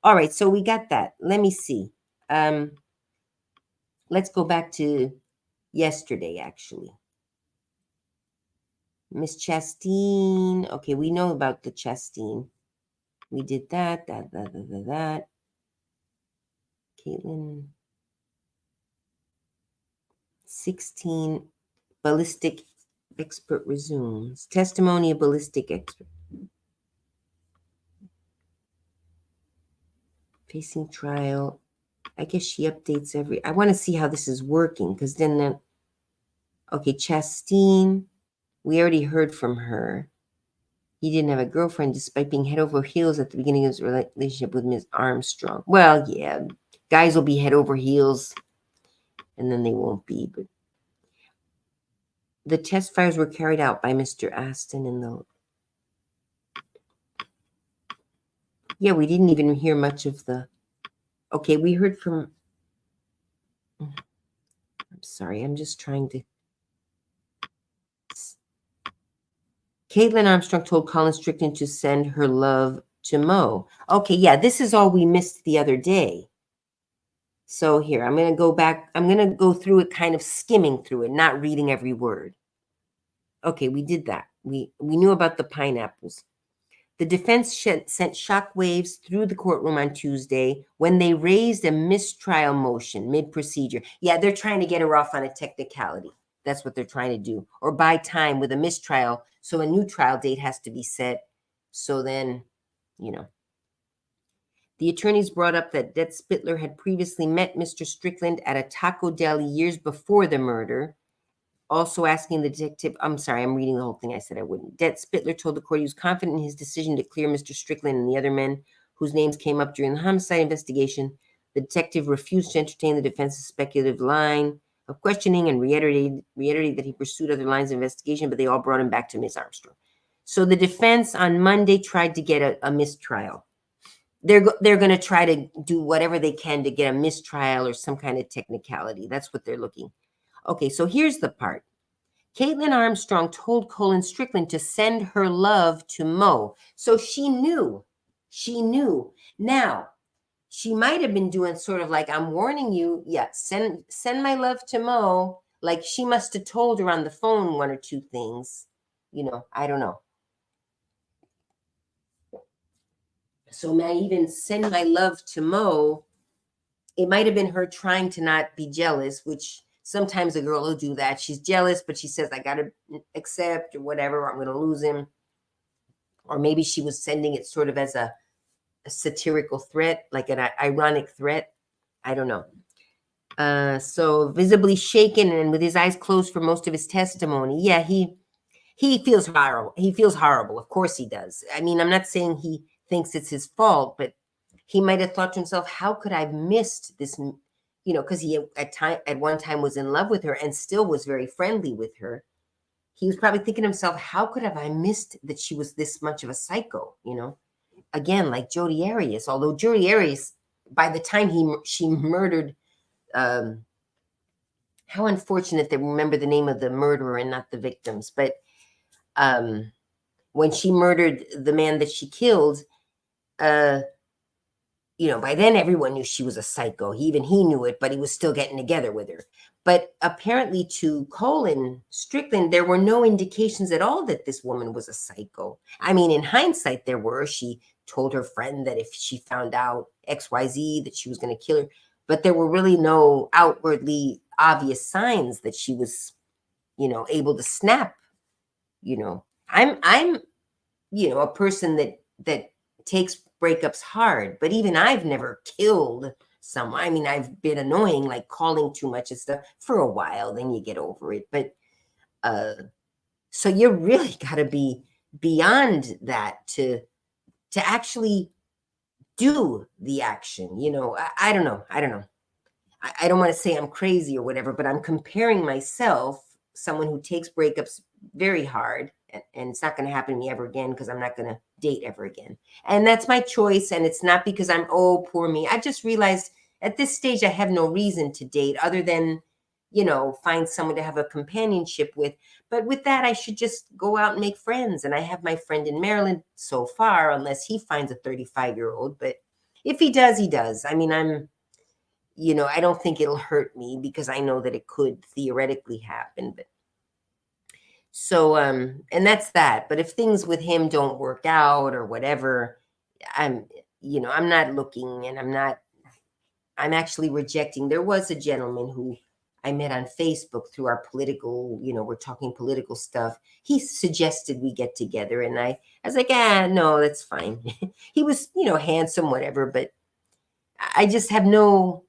all right, so we got that. Let me see. Let's go back to yesterday, actually. Miss Chastain. Okay, we know about the Chastain. We did that. Kaitlin. 16, ballistic expert resumes. Testimony of ballistic expert. Facing trial. I guess she updates every. I want to see how this is working because then. Okay, Chastain. We already heard from her. He didn't have a girlfriend despite being head over heels at the beginning of his relationship with Ms. Armstrong. Well, yeah, guys will be head over heels and then they won't be. But the test fires were carried out by Mr. Aston and the. Yeah, we didn't even hear much of the. Okay, we heard from. I'm sorry, I'm just trying to. Kaitlin Armstrong told Colin Strickland to send her love to Mo. Okay, yeah, this is all we missed the other day. So here, I'm going to go back. I'm going to go through it, kind of skimming through it, not reading every word. Okay, we did that. We knew about the pineapples. The defense sent shockwaves through the courtroom on Tuesday when they raised a mistrial motion mid-procedure. Yeah, they're trying to get her off on a technicality. That's what they're trying to do. Or buy time with a mistrial, so a new trial date has to be set. So then, The attorneys brought up that Det Spittler had previously met Mr. Strickland at a taco deli years before the murder. Also asking the detective, I'm sorry, I'm reading the whole thing. I said I wouldn't. Det Spittler told the court he was confident in his decision to clear Mr. Strickland and the other men whose names came up during the homicide investigation. The detective refused to entertain the defense's speculative line of questioning and reiterated that he pursued other lines of investigation, but they all brought him back to Ms. Armstrong. So the defense on Monday tried to get a mistrial. They're going to try to do whatever they can to get a mistrial or some kind of technicality. That's what they're looking. Okay, so here's the part. Kaitlin Armstrong told Colin Strickland to send her love to Mo. So she knew. She knew. Now, she might have been doing sort of like, I'm warning you. Yeah, send my love to Mo. Like she must have told her on the phone one or two things. I don't know. So may I even send my love to Mo? It might have been her trying to not be jealous, which sometimes a girl will do that. She's jealous, but she says, I got to accept or whatever, or I'm going to lose him. Or maybe she was sending it sort of as a satirical threat, like an ironic threat. I don't know. So visibly shaken and with his eyes closed for most of his testimony. Yeah, he feels horrible. He feels horrible. Of course he does. I mean, I'm not saying he thinks it's his fault, but he might have thought to himself, how could I have missed this? Because he at one time was in love with her and still was very friendly with her. He was probably thinking to himself, how could have I missed that she was this much of a psycho? Again, like Jodi Arias. Although Jodi Arias, by the time she murdered, how unfortunate that we remember the name of the murderer and not the victims. But when she murdered the man that she killed, by then everyone knew she was a psycho. Even he knew it, but he was still getting together with her. But apparently to Colin Strickland, there were no indications at all that this woman was a psycho. I mean, in hindsight, there were. She told her friend that if she found out XYZ, that she was going to kill her. But there were really no outwardly obvious signs that she was, able to snap. I'm a person that takes breakups hard, but even I've never killed someone. I mean, I've been annoying, like calling too much and stuff for a while, then you get over it. But so you really got to be beyond that to actually do the action. I don't know. I don't want to say I'm crazy or whatever, but I'm comparing myself, someone who takes breakups very hard, and it's not going to happen to me ever again because I'm not going to date ever again. And that's my choice. And it's not because I'm, oh, poor me. I just realized at this stage I have no reason to date other than, find someone to have a companionship with. But with that, I should just go out and make friends. And I have my friend in Maryland so far, unless he finds a 35-year-old. But if he does, he does. I mean, I don't think it'll hurt me because I know that it could theoretically happen. But so, and that's that. But if things with him don't work out or whatever, I'm not looking, and I'm actually rejecting. There was a gentleman who I met on Facebook through our political, we're talking political stuff. He suggested we get together, and I was like, no, that's fine. He was, handsome, whatever, but I just have no,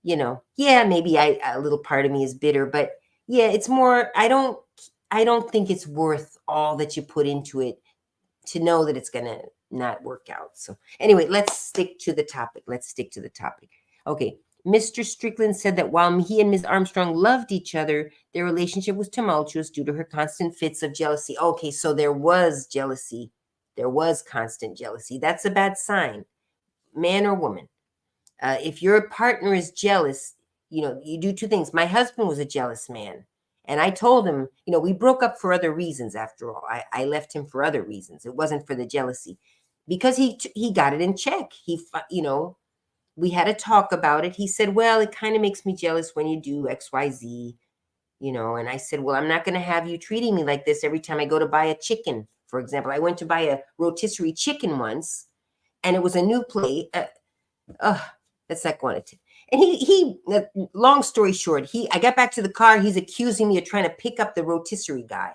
maybe a little part of me is bitter, but yeah, it's more, I don't think it's worth all that you put into it to know that it's going to not work out. So anyway, let's stick to the topic. Okay. Mr. Strickland said that while he and Ms. Armstrong loved each other, their relationship was tumultuous due to her constant fits of jealousy. Okay, so there was jealousy. There was constant jealousy. That's a bad sign, man or woman. If your partner is jealous, you do two things. My husband was a jealous man. And I told him, we broke up for other reasons after all. I left him for other reasons. It wasn't for the jealousy. Because he got it in check. We had a talk about it. He said, well, it kind of makes me jealous when you do X, Y, Z, and I said, well, I'm not going to have you treating me like this every time I go to buy a chicken. For example, I went to buy a rotisserie chicken once, and it was a new plate. That's not going to. And he, long story short, I got back to the car. He's accusing me of trying to pick up the rotisserie guy.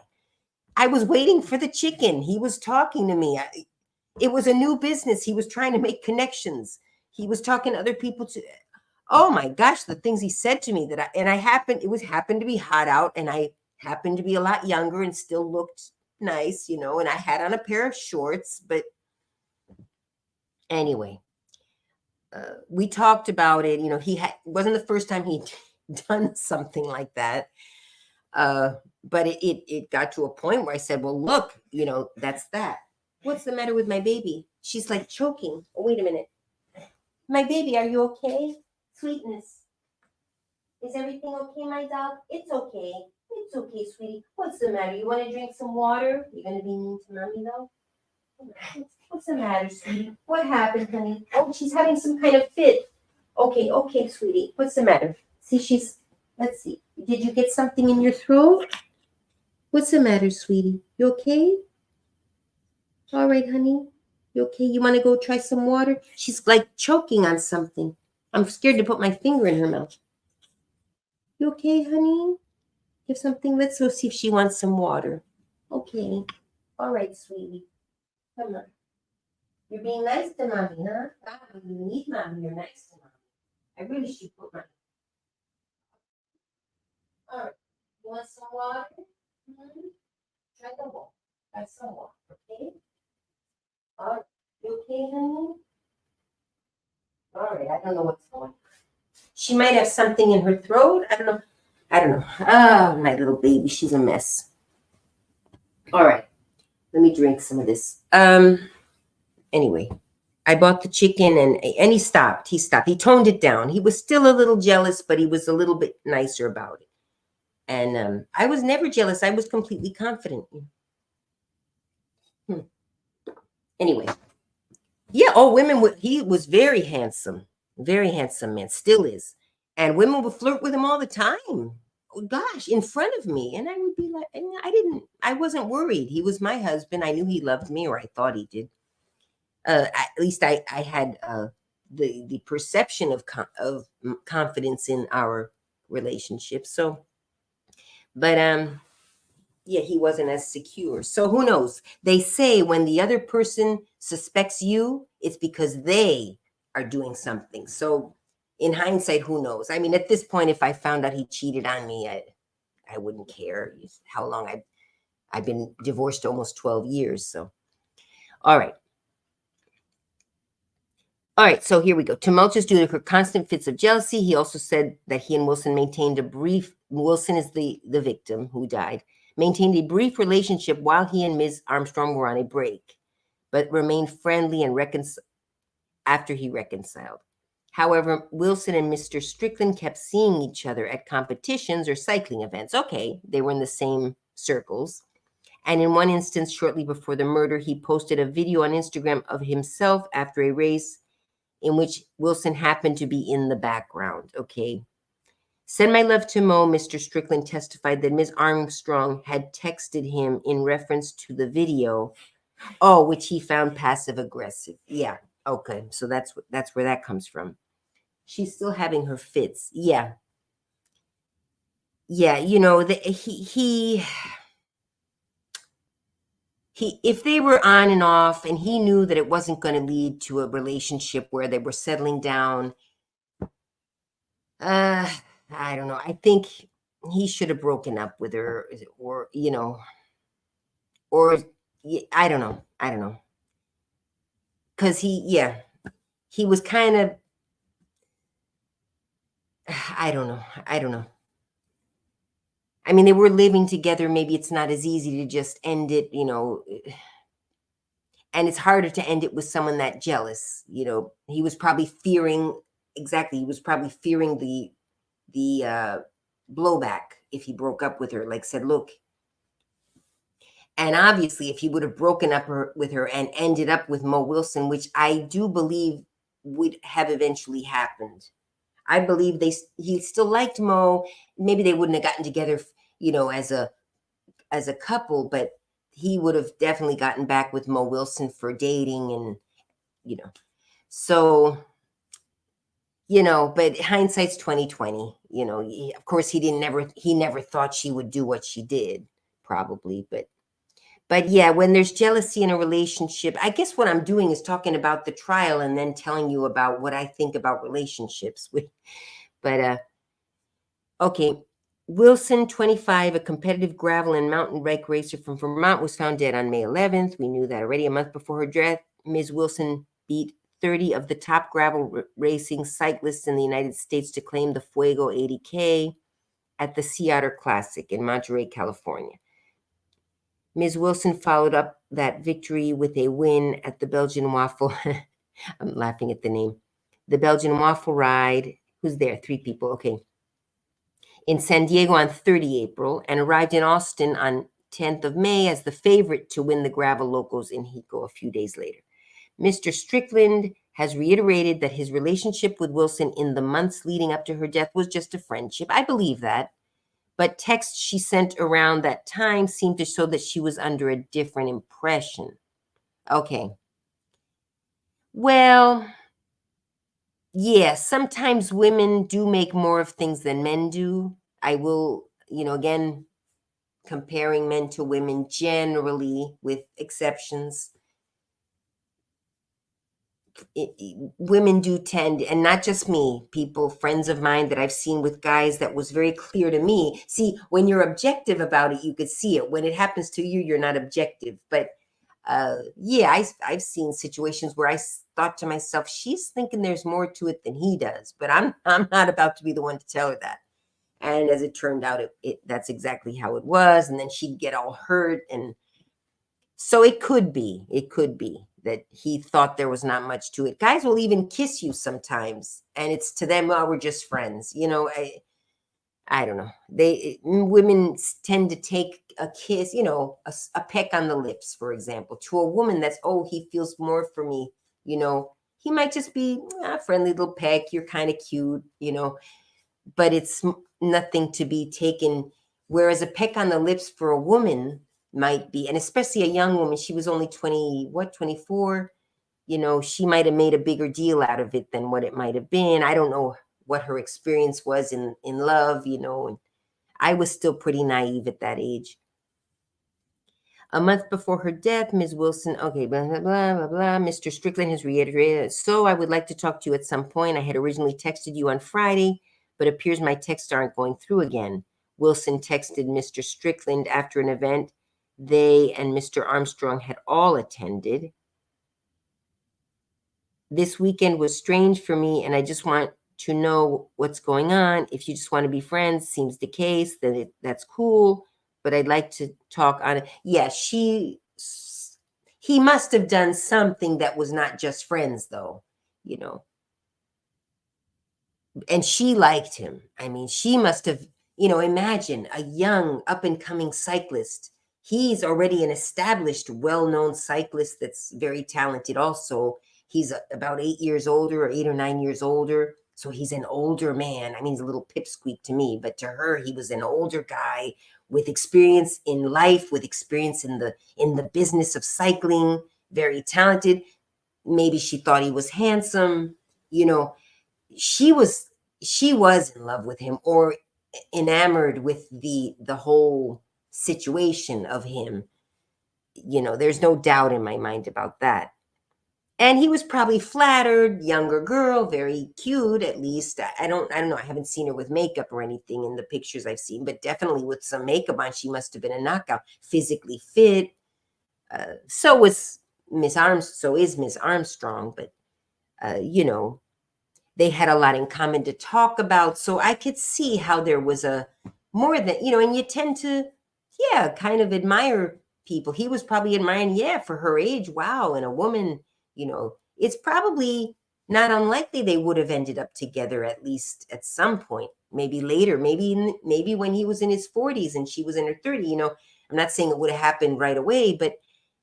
I was waiting for the chicken. He was talking to me. It was a new business. He was trying to make connections. He was talking to other people too. Oh my gosh, the things he said to me happened to be hot out, and I happened to be a lot younger and still looked nice, and I had on a pair of shorts. But anyway, we talked about it. It wasn't the first time he'd done something like that. But it got to a point where I said, well, look, that's that. What's the matter with my baby? She's like choking. Oh, wait a minute. My baby, are you okay? Sweetness. Is everything okay, my dog? It's okay. It's okay, sweetie. What's the matter? You want to drink some water? You're going to be mean to mommy, though? What's the matter, sweetie? What happened, honey? Oh, she's having some kind of fit. Okay, sweetie. What's the matter? See, let's see. Did you get something in your throat? What's the matter, sweetie? You okay? All right, honey. You okay? You want to go try some water? She's like choking on something. I'm scared to put my finger in her mouth. You okay, honey? Give something. Let's go see if she wants some water. Okay. All right, sweetie. Come on. You're being nice to mommy, huh? God, when you need mommy, you're nice to mommy. I really should put my... All right. You want some water? Mm-hmm. Try the water. That's some water, okay? All right. You okay, honey? All right. I don't know what's going on. She might have something in her throat. I don't know. Oh, my little baby. She's a mess. All right. Let me drink some of this. Anyway, I bought the chicken and he stopped. He toned it down. He was still a little jealous, but he was a little bit nicer about it. And I was never jealous. I was completely confident. Anyway. Yeah. Oh, he was very handsome man, still is. And women would flirt with him all the time. Oh, gosh, in front of me. And I would be like, I wasn't worried. He was my husband. I knew he loved me, or I thought he did. At least I had the perception of confidence in our relationship. So, but yeah, he wasn't as secure. So who knows? They say when the other person suspects you, it's because they are doing something. So in hindsight, who knows? I mean, at this point, if I found out he cheated on me, I wouldn't care how long I've been divorced almost 12 years. So, all right. All right, so here we go. Tumultuous due to her constant fits of jealousy. He also said that he and Wilson maintained a brief, Wilson is the victim who died, maintained a brief relationship while he and Ms. Armstrong were on a break, but remained friendly and after he reconciled. However, Wilson and Mr. Strickland kept seeing each other at competitions or cycling events. Okay, they were in the same circles. And in one instance, shortly before the murder, he posted a video on Instagram of himself after a race in which Wilson happened to be in the background. Okay. Send my love to Mo. Mr. Strickland testified that Ms. Armstrong had texted him in reference to the video. Oh, which he found passive aggressive. Yeah. Okay. So that's where that comes from. She's still having her fits. Yeah. Yeah. You know, he if they were on and off and he knew that it wasn't going to lead to a relationship where they were settling down, I don't know. I think he should have broken up with her, or or I don't know. Because he was kind of, I don't know. I mean, they were living together. Maybe it's not as easy to just end it, and it's harder to end it with someone that jealous. He was probably fearing, exactly. He was probably fearing the blowback if he broke up with her, like said, look. And obviously, if he would have broken up with her and ended up with Mo Wilson, which I do believe would have eventually happened, I believe he still liked Mo. Maybe they wouldn't have gotten together, as a couple, but he would have definitely gotten back with Mo Wilson for dating and, so, but hindsight's 2020, of course he never thought she would do what she did, probably, but yeah, when there's jealousy in a relationship, I guess what I'm doing is talking about the trial and then telling you about what I think about relationships okay. Wilson, 25, a competitive gravel and mountain bike racer from Vermont, was found dead on May 11th. We knew that already. A month before her death, Ms. Wilson beat 30 of the top gravel racing cyclists in the United States to claim the Fuego 80K at the Sea Otter Classic in Monterey, California. Ms. Wilson followed up that victory with a win at the Belgian Waffle. I'm laughing at the name. The Belgian Waffle Ride. Who's there? 3 people. Okay. In San Diego on 30 April and arrived in Austin on 10th of May as the favorite to win the Gravel Locos in Hico a few days later. Mr. Strickland has reiterated that his relationship with Wilson in the months leading up to her death was just a friendship. I believe that. But texts she sent around that time seemed to show that she was under a different impression. Okay. Well, yeah, sometimes women do make more of things than men do. I will, again, comparing men to women generally with exceptions. Women do tend, and not just me, friends of mine that I've seen with guys that was very clear to me. See, when you're objective about it, you could see it. When it happens to you, you're not objective. But I've seen situations where I thought to myself, she's thinking there's more to it than he does, but I'm not about to be the one to tell her that. And as it turned out, that's exactly how it was. And then she'd get all hurt. And so it could be that he thought there was not much to it. Guys will even kiss you sometimes, and it's to them, oh, we're just friends. I don't know. Women tend to take a kiss, a peck on the lips, for example, to a woman that's, oh, he feels more for me. He might just be a friendly little peck. You're kind of cute, but it's nothing to be taken. Whereas a peck on the lips for a woman might be, and especially a young woman, she was only 24, she might have made a bigger deal out of it than what it might have been. I don't know what her experience was in love, you know, and I was still pretty naive at that age. A month before her death, Ms. Wilson, okay, blah, blah, blah, blah, blah. Mr. Strickland has reiterated, so I would like to talk to you at some point. I had originally texted you on Friday, but appears my texts aren't going through again. Wilson texted Mr. Strickland after an event they and Mr. Armstrong had all attended. This weekend was strange for me, and I just want to know what's going on. If you just want to be friends, seems the case, then that's cool. But I'd like to talk on it. Yeah, he must have done something that was not just friends, though, you know. And she liked him. I mean, she must have, you know, imagine a young up and coming cyclist. He's already an established, well-known cyclist that's very talented also. He's about 8 years older or 8 or 9 years older. So he's an older man. I mean, he's a little pipsqueak to me, but to her, he was an older guy with experience in life, with experience in the business of cycling, very talented. Maybe she thought he was handsome, you know. She was in love with him, or enamored with the whole situation of him. You know, there's no doubt in my mind about that. And he was probably flattered, younger girl, very cute, at least. I don't know. I haven't seen her with makeup or anything in the pictures I've seen, but definitely with some makeup on, she must have been a knockout, physically fit. So is Miss Armstrong, but you know, they had a lot in common to talk about. So I could see how there was a more than, you know, and you tend to, yeah, kind of admire people. He was probably admiring, yeah, for her age. Wow. And a woman, you know, it's probably not unlikely they would have ended up together, at least at some point, maybe later, maybe when he was in his 40s and she was in her 30s, you know. I'm not saying it would have happened right away, but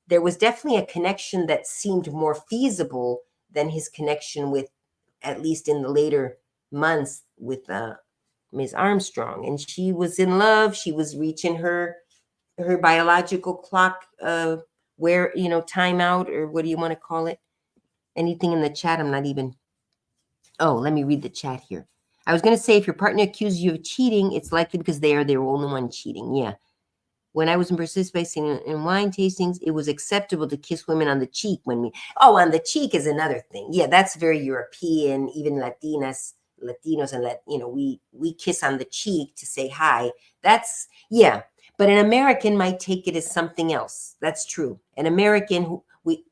there was definitely a connection that seemed more feasible than his connection with, at least in the later months, with Ms. Armstrong. And she was in love. She was reaching her biological clock, where, you know, timeout, or what do you want to call it? Anything in the chat? I'm not even. Oh, let me read the chat here. I was going to say, if your partner accuses you of cheating, it's likely because they are the only one cheating. Yeah. When I was participating in wine tastings, it was acceptable to kiss women on the cheek on the cheek is another thing. Yeah, that's very European, even Latinos, and you know, we kiss on the cheek to say hi. That's, yeah. But an American might take it as something else. That's true. An American,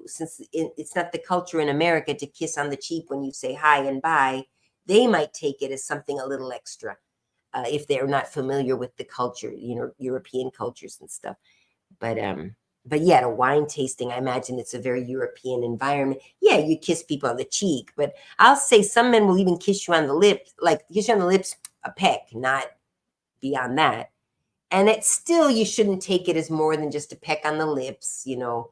since it's not the culture in America to kiss on the cheek when you say hi and bye, they might take it as something a little extra. If they're not familiar with the culture, you know, European cultures and stuff. But yeah, at a wine tasting, I imagine it's a very European environment. Yeah, you kiss people on the cheek, but I'll say some men will even kiss you on the lips, like kiss you on the lips, a peck, not beyond that. And it's still, you shouldn't take it as more than just a peck on the lips, you know.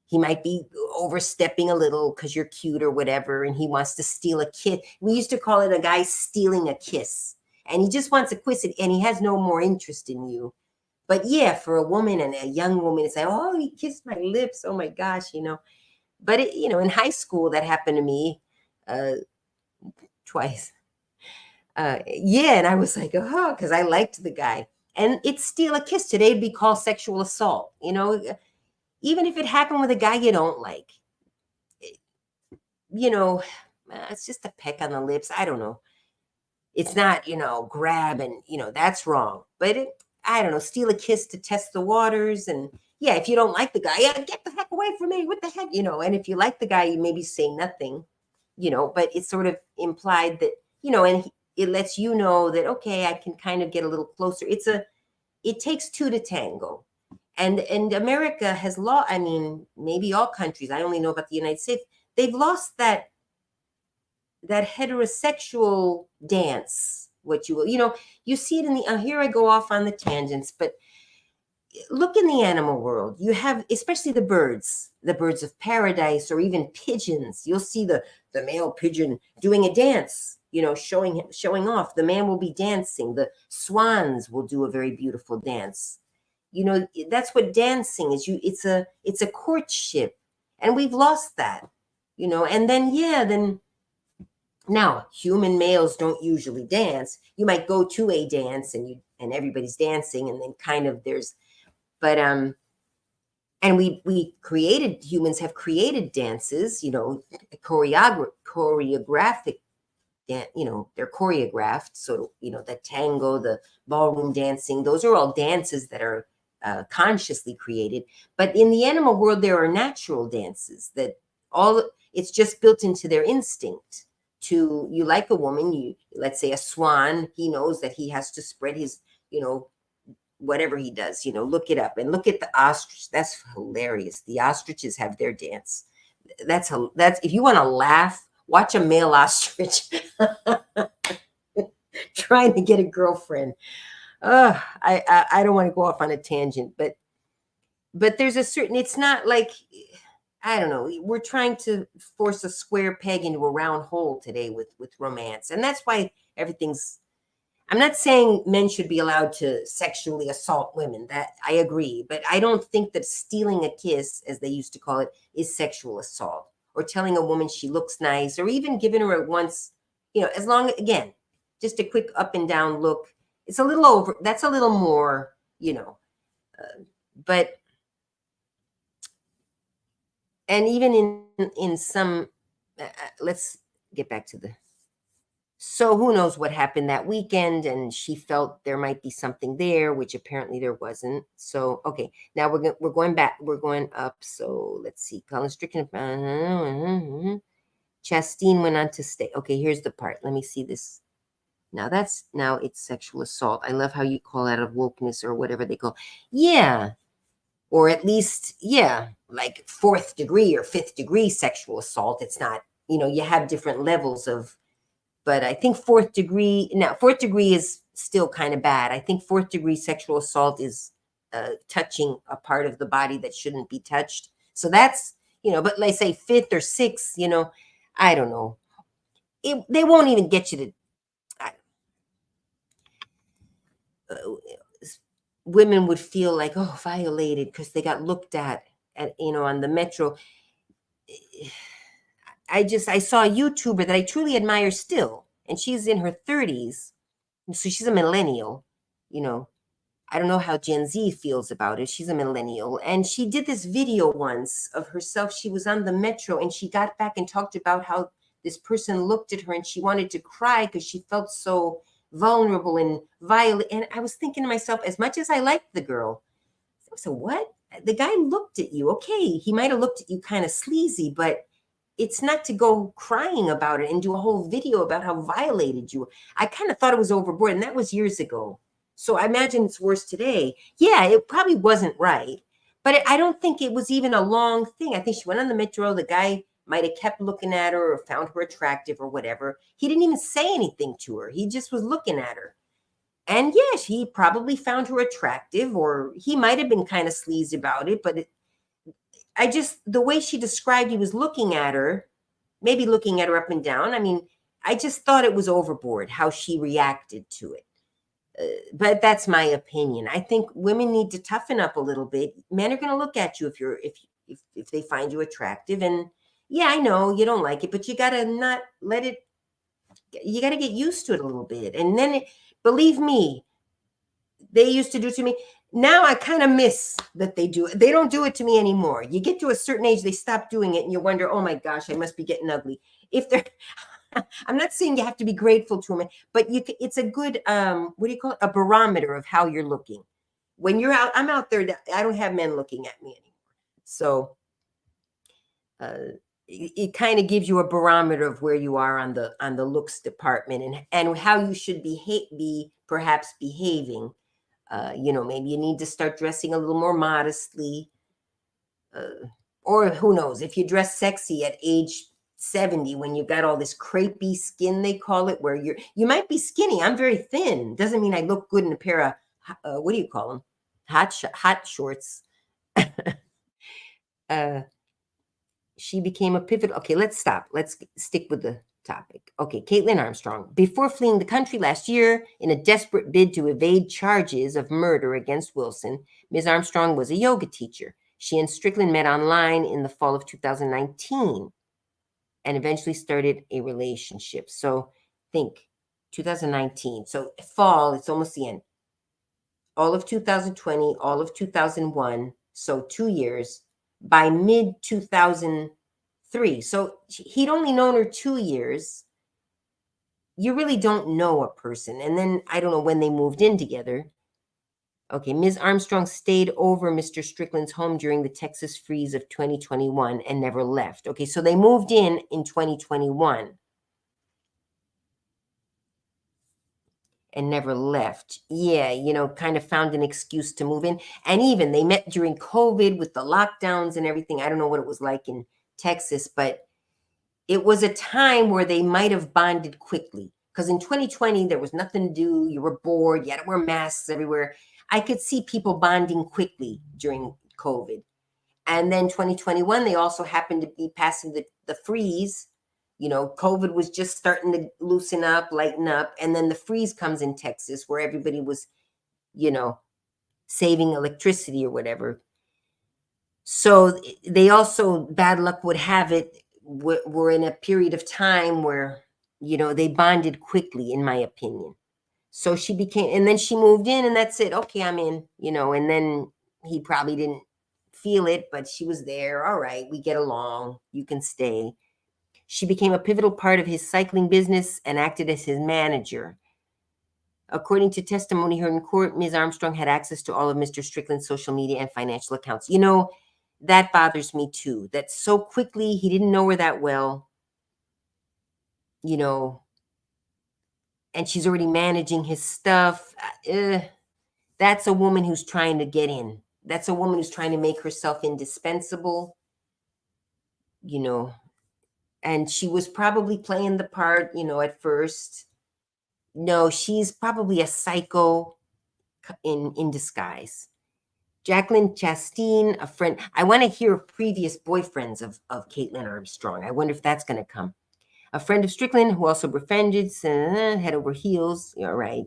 He might be overstepping a little because you're cute or whatever, and he wants to steal a kiss. We used to call it a guy stealing a kiss. And he just wants to kiss it, and he has no more interest in you. But yeah, for a woman, and a young woman, to say, "Oh, he kissed my lips. Oh my gosh," you know. But it, you know, in high school, that happened to me twice. Yeah, and I was like, oh, because I liked the guy. And it's still a kiss. Today it'd be called sexual assault. You know, even if it happened with a guy you don't like, you know, it's just a peck on the lips. I don't know. It's not, you know, grab and, you know, that's wrong. But I don't know, steal a kiss to test the waters. And yeah, if you don't like the guy, yeah, get the heck away from me. What the heck, you know? And if you like the guy, you maybe say nothing, you know, but it's sort of implied that, you know, and it lets you know that, okay, I can kind of get a little closer. It takes two to tango. And America has I mean, maybe all countries, I only know about the United States, they've lost that heterosexual dance, what you will, you know, you see it in the, here I go off on the tangents, but look in the animal world. You have, especially the birds of paradise, or even pigeons. You'll see the male pigeon doing a dance, you know, showing off. The man will be dancing. The swans will do a very beautiful dance. You know, that's what dancing is. It's a courtship, and we've lost that, you know. And then, yeah, then Now, human males don't usually dance. You might go to a dance and everybody's dancing, and then kind of there's, but and we created, humans have created dances, choreographic they're choreographed. So, the tango, the ballroom dancing, those are all dances that are consciously created. But in the animal world, there are natural dances that it's just built into their instinct. You like a woman, let's say a swan, he knows that he has to spread his, whatever he does, look it up and look at the ostrich. That's hilarious. The ostriches have their dance. That's if you want to laugh, watch a male ostrich trying to get a girlfriend. I don't want to go off on a tangent, but there's a certain, it's not like, I don't know, we're trying to force a square peg into a round hole today with romance. And that's why I'm not saying men should be allowed to sexually assault women. That I agree, but I don't think that stealing a kiss, as they used to call it, is sexual assault, or telling a woman she looks nice, or even giving her once, as long, again, just a quick up and down look. It's a little over, that's a little more, but, and even in some, let's get back to so who knows what happened that weekend, and she felt there might be something there, which apparently there wasn't. So, okay, now we're going back, we're going up. So let's see, Colin Strickland, Chastain went on to stay. Okay, here's the part. Let me see this. Now it's sexual assault. I love how you call that of wokeness or whatever they call. Yeah. Or at least, yeah, like 4th degree or 5th degree sexual assault. It's not, you have different levels of, but I think 4th degree, now 4th degree is still kind of bad. I think 4th degree sexual assault is touching a part of the body that shouldn't be touched. So that's, but let's say 5th or 6th, I don't know. They won't even get you to, women would feel like, oh, violated because they got looked at, on the metro. I saw a YouTuber that I truly admire still, and she's in her 30s. So she's a millennial, I don't know how Gen Z feels about it. She's a millennial. And she did this video once of herself. She was on the metro and she got back and talked about how this person looked at her and she wanted to cry because she felt so vulnerable and violent. And I was thinking to myself, as much as I liked the girl, I said, what? The guy looked at you. Okay, he might have looked at you kind of sleazy, but it's not to go crying about it and do a whole video about how violated you were. I kind of thought it was overboard, and that was years ago. So I imagine it's worse today. Yeah, it probably wasn't right, but I don't think it was even a long thing. I think she went on the metro. The guy might have kept looking at her or found her attractive or whatever. He didn't even say anything to her. He just was looking at her. And yes, he probably found her attractive, or he might have been kind of sleazy about it, but the way she described he was looking at her, maybe looking at her up and down. I mean, I just thought it was overboard how she reacted to it. But that's my opinion. I think women need to toughen up a little bit. Men are going to look at you if they find you attractive. And yeah, I know you don't like it, but you got to not let it, you got to get used to it a little bit. And then believe me, they used to do to me. Now I kind of miss that they do it. They don't do it to me anymore. You get to a certain age, they stop doing it, and you wonder, oh my gosh, I must be getting ugly. If they're, I'm not saying you have to be grateful to them, but it's a good, what do you call it? A barometer of how you're looking. When you're out, I'm out there, I don't have men looking at me anymore. So it kind of gives you a barometer of where you are on the looks department and how you should be perhaps behaving. Maybe you need to start dressing a little more modestly. Or who knows, if you dress sexy at age 70, when you got all this crepey skin, they call it, where you might be skinny. I'm very thin. Doesn't mean I look good in a pair of, what do you call them? Hot shorts. She became a pivotal. Okay, let's stop. Let's stick with the topic. Okay, Kaitlin Armstrong. Before fleeing the country last year in a desperate bid to evade charges of murder against Wilson, Ms. Armstrong was a yoga teacher. She and Strickland met online in the fall of 2019. and eventually started a relationship. So think 2019. So fall, it's almost the end. All of 2020, all of 2001. So 2 years. By mid 2003. So he'd only known her 2 years. You really don't know a person. And then I don't know when they moved in together. Okay, Ms. Armstrong stayed over Mr. Strickland's home during the Texas freeze of 2021 and never left. Okay, so they moved in 2021 and never left. Yeah, kind of found an excuse to move in. And even they met during COVID with the lockdowns and everything. I don't know what it was like in Texas, but it was a time where they might have bonded quickly. Because in 2020, there was nothing to do. You were bored. You had to wear masks everywhere. I could see people bonding quickly during COVID. And then 2021, they also happened to be passing the freeze. COVID was just starting to loosen up, lighten up. And then the freeze comes in Texas where everybody was, saving electricity or whatever. So they also, bad luck would have it, were in a period of time where, they bonded quickly, in my opinion. So she became, and then she moved in and that's it. Okay, I'm in, and then he probably didn't feel it, but she was there. All right, we get along. You can stay. She became a pivotal part of his cycling business and acted as his manager. According to testimony heard in court, Ms. Armstrong had access to all of Mr. Strickland's social media and financial accounts. That bothers me too. That so quickly, he didn't know her that well, and she's already managing his stuff. That's a woman who's trying to get in. That's a woman who's trying to make herself indispensable, and she was probably playing the part, at first. No, she's probably a psycho in disguise. Jacqueline Chastain, a friend. I want to hear previous boyfriends of Kaitlin Armstrong. I wonder if that's going to come. A friend of Strickland who also befriended, head over heels. You're right.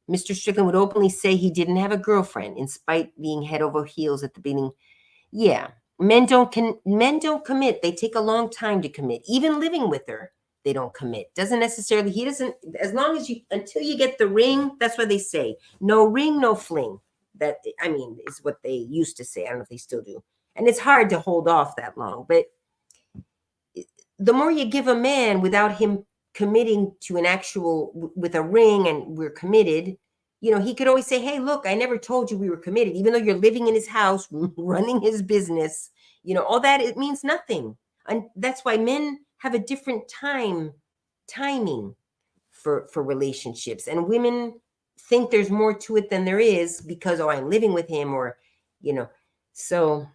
Mr. Strickland would openly say he didn't have a girlfriend, in spite being head over heels at the beginning. Yeah, men don't commit. They take a long time to commit. Even living with her, they don't commit. Doesn't necessarily. He doesn't. As long as until you get the ring. That's what they say. No ring, no fling. That, is what they used to say. I don't know if they still do. And it's hard to hold off that long. But the more you give a man without him committing to an actual, with a ring and we're committed, he could always say, hey, look, I never told you we were committed, even though you're living in his house, running his business, all that, it means nothing. And that's why men have a different timing for relationships. And women think there's more to it than there is because, I'm living with him, or, so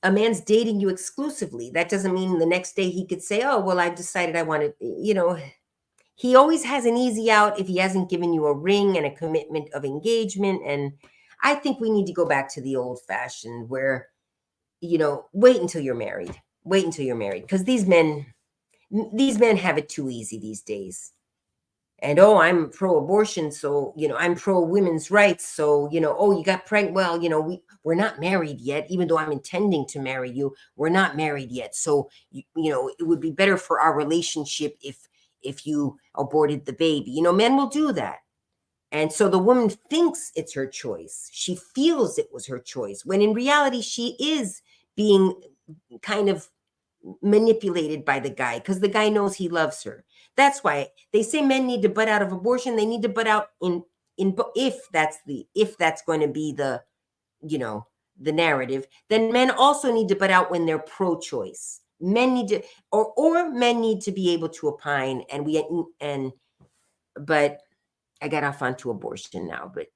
a man's dating you exclusively. That doesn't mean the next day he could say, oh, well, I've decided I want to, he always has an easy out if he hasn't given you a ring and a commitment of engagement. And I think we need to go back to the old fashioned where, wait until you're married. Wait until you're married. Because these men have it too easy these days. And, I'm pro-abortion, so, I'm pro-women's rights. So, you got pregnant. Well, we're not married yet, even though I'm intending to marry you. We're not married yet. So, it would be better for our relationship if you aborted the baby. Men will do that. And so the woman thinks it's her choice. She feels it was her choice, when in reality, she is being kind of manipulated by the guy because the guy knows he loves her. That's why they say men need to butt out of abortion. They need to butt out in if that's going to be the, the narrative, then men also need to butt out when they're pro-choice. Men need to, or men need to be able to opine, but I got off onto abortion now, but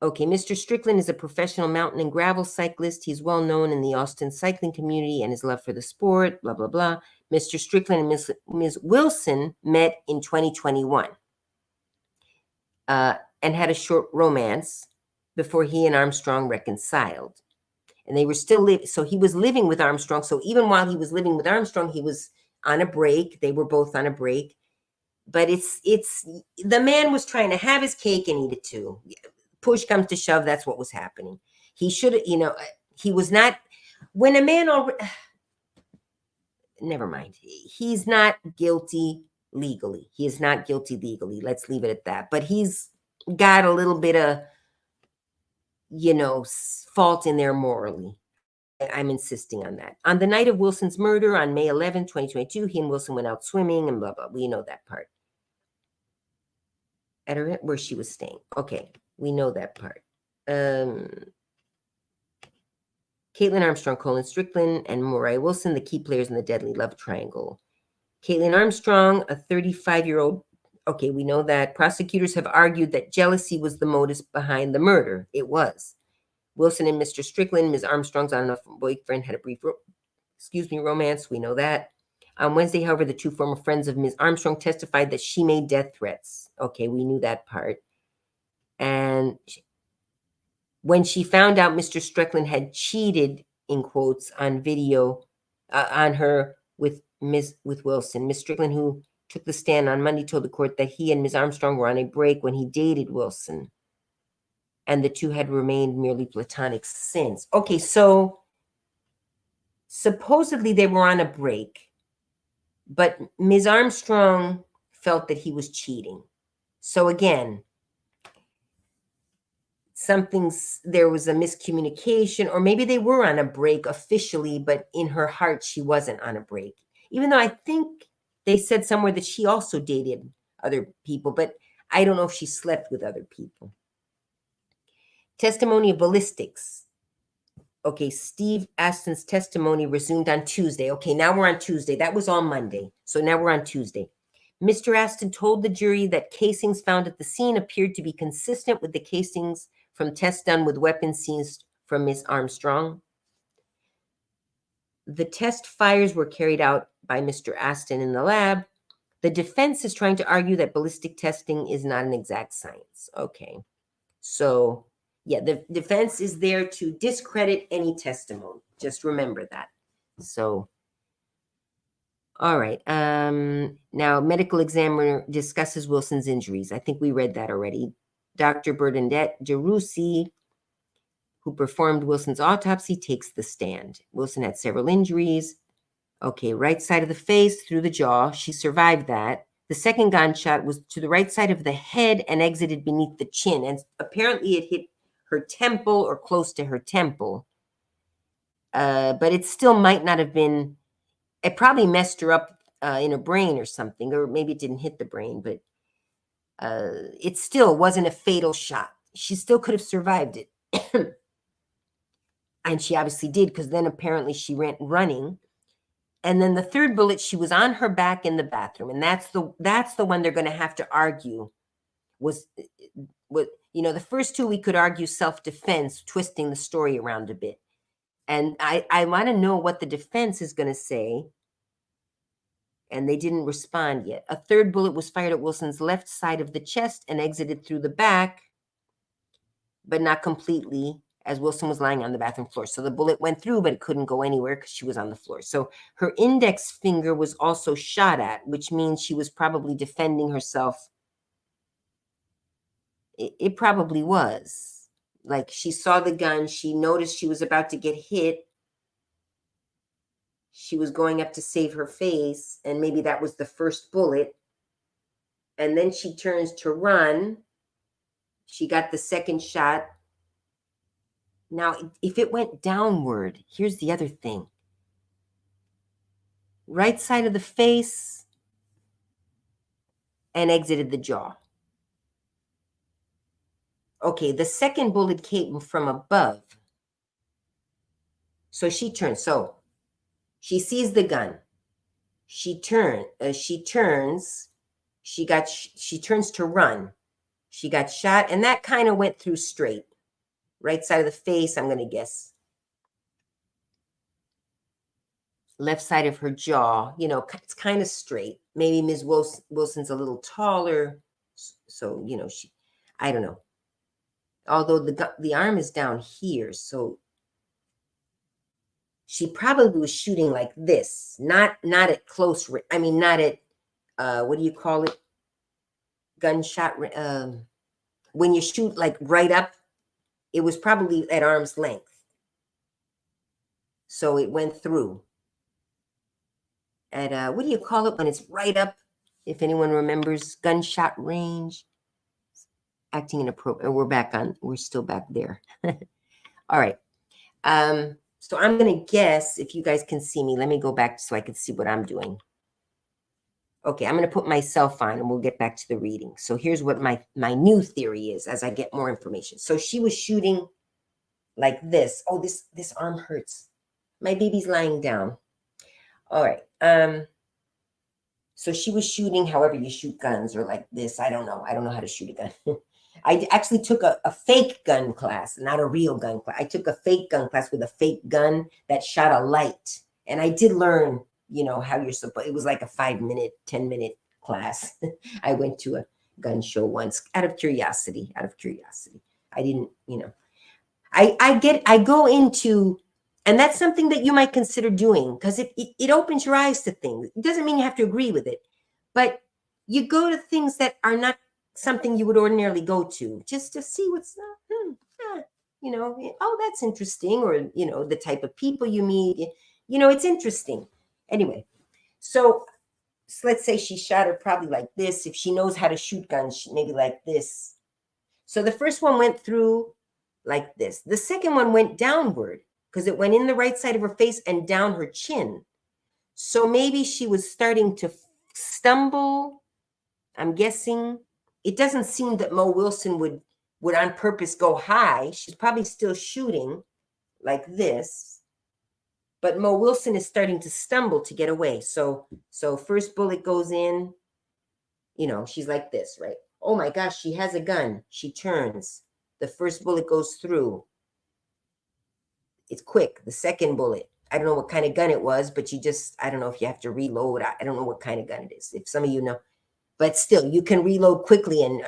okay, Mr. Strickland is a professional mountain and gravel cyclist. He's well known in the Austin cycling community and his love for the sport, blah, blah, blah. Mr. Strickland and Ms. Wilson met in 2021 and had a short romance before he and Armstrong reconciled. And they were still living. So he was living with Armstrong. So even while he was living with Armstrong, he was on a break. They were both on a break. But it's the man was trying to have his cake and eat it too. Push comes to shove, that's what was happening. He should have, he was not, when a man already, never mind. He's not guilty legally. He is not guilty legally. Let's leave it at that. But he's got a little bit of, fault in there morally. I'm insisting on that. On the night of Wilson's murder on May 11, 2022, he and Wilson went out swimming and blah, blah. We know that part. At her, where she was staying. Okay, we know that part. Kaitlin Armstrong, Colin Strickland, and Moriah Wilson, the key players in the deadly love triangle. Kaitlin Armstrong, a 35-year-old. Okay, we know that. Prosecutors have argued that jealousy was the motive behind the murder. It was. Wilson and Mr. Strickland, Ms. Armstrong's on-and-off boyfriend, had a brief, romance. We know that. On Wednesday, however, the two former friends of Ms. Armstrong testified that she made death threats. Okay, we knew that part. And when she found out Mr. Strickland had cheated, in quotes, on video on her with Wilson, Ms. Strickland, who took the stand on Monday, told the court that he and Ms. Armstrong were on a break when he dated Wilson, and the two had remained merely platonic since. Okay, so supposedly they were on a break, but Ms. Armstrong felt that he was cheating. So again, there was a miscommunication, or maybe they were on a break officially, but in her heart, she wasn't on a break. Even though I think they said somewhere that she also dated other people, but I don't know if she slept with other people. Testimony of ballistics. Okay, Steve Aston's testimony resumed on Tuesday. Okay, now we're on Tuesday. That was on Monday. So now we're on Tuesday. Mr. Aston told the jury that casings found at the scene appeared to be consistent with the casings from tests done with weapons seized from Ms. Armstrong. The test fires were carried out by Mr. Aston in the lab. The defense is trying to argue that ballistic testing is not an exact science. Okay, so yeah, the defense is there to discredit any testimony. Just remember that. So, all right. Now, medical examiner discusses Wilson's injuries. I think we read that already. Dr. Bernadette DeRusi, who performed Wilson's autopsy, takes the stand. Wilson had several injuries. Okay, right side of the face through the jaw. She survived that. The second gunshot was to the right side of the head and exited beneath the chin. And apparently it hit her temple or close to her temple. But it still might not have been, it probably messed her up in her brain or something, or maybe it didn't hit the brain, but it still wasn't a fatal shot. She still could have survived it. And she obviously did, because then apparently she went running. And then the third bullet, she was on her back in the bathroom. And that's the one they're going to have to argue was the first two we could argue self-defense, twisting the story around a bit. And I want to know what the defense is going to say. And they didn't respond yet. A third bullet was fired at Wilson's left side of the chest and exited through the back, but not completely, as Wilson was lying on the bathroom floor. So the bullet went through, but it couldn't go anywhere because she was on the floor. So her index finger was also shot at, which means she was probably defending herself. It probably was. Like, she saw the gun. She noticed she was about to get hit. She was going up to save her face, and maybe that was the first bullet. And then she turns to run. She got the second shot. Now, if it went downward, here's the other thing. Right side of the face and exited the jaw. Okay, the second bullet came from above. So she turns. So she sees the gun. She turns. She turns to run. She got shot, and that kind of went through straight. Right side of the face, I'm going to guess. Left side of her jaw, it's kind of straight. Maybe Ms. Wilson's a little taller. So, I don't know. Although the arm is down here, so she probably was shooting like this, not at close. I mean, not at what do you call it? Gunshot. When you shoot like right up, it was probably at arm's length. So it went through. what do you call it when it's right up, if anyone remembers, gunshot range? Acting inappropriate. We're still back there. All right. So I'm going to guess, if you guys can see me, let me go back so I can see what I'm doing. Okay, I'm going to put myself on and we'll get back to the reading. So here's what my new theory is as I get more information. So she was shooting like this. Oh, this arm hurts. My baby's lying down. All right. So she was shooting however you shoot guns, or like this. I don't know. I don't know how to shoot a gun. I actually took a fake gun class, not a real gun class. I took a fake gun class with a fake gun that shot a light. And I did learn, you know, how you're supposed, it was like a 5-minute, 10-minute class. I went to a gun show once out of curiosity. I didn't, you know, I go into, and that's something that you might consider doing, because it opens your eyes to things. It doesn't mean you have to agree with it, but you go to things that are not something you would ordinarily go to, just to see what's, you know, oh, that's interesting, or, you know, the type of people you meet, you know, it's interesting. Anyway, so let's say she shot her probably like this. If she knows how to shoot guns, maybe like this. So the first one went through like this. The second one went downward because it went in the right side of her face and down her chin. So maybe she was starting to stumble. I'm guessing. It doesn't seem that Mo Wilson would on purpose go high. She's probably still shooting like this. But Mo Wilson is starting to stumble to get away. So first bullet goes in, you know, she's like this, right? Oh my gosh, she has a gun. She turns. The first bullet goes through. It's quick. The second bullet, I don't know what kind of gun it was, but I don't know if you have to reload. I don't know what kind of gun it is. If some of you know, but still, you can reload quickly and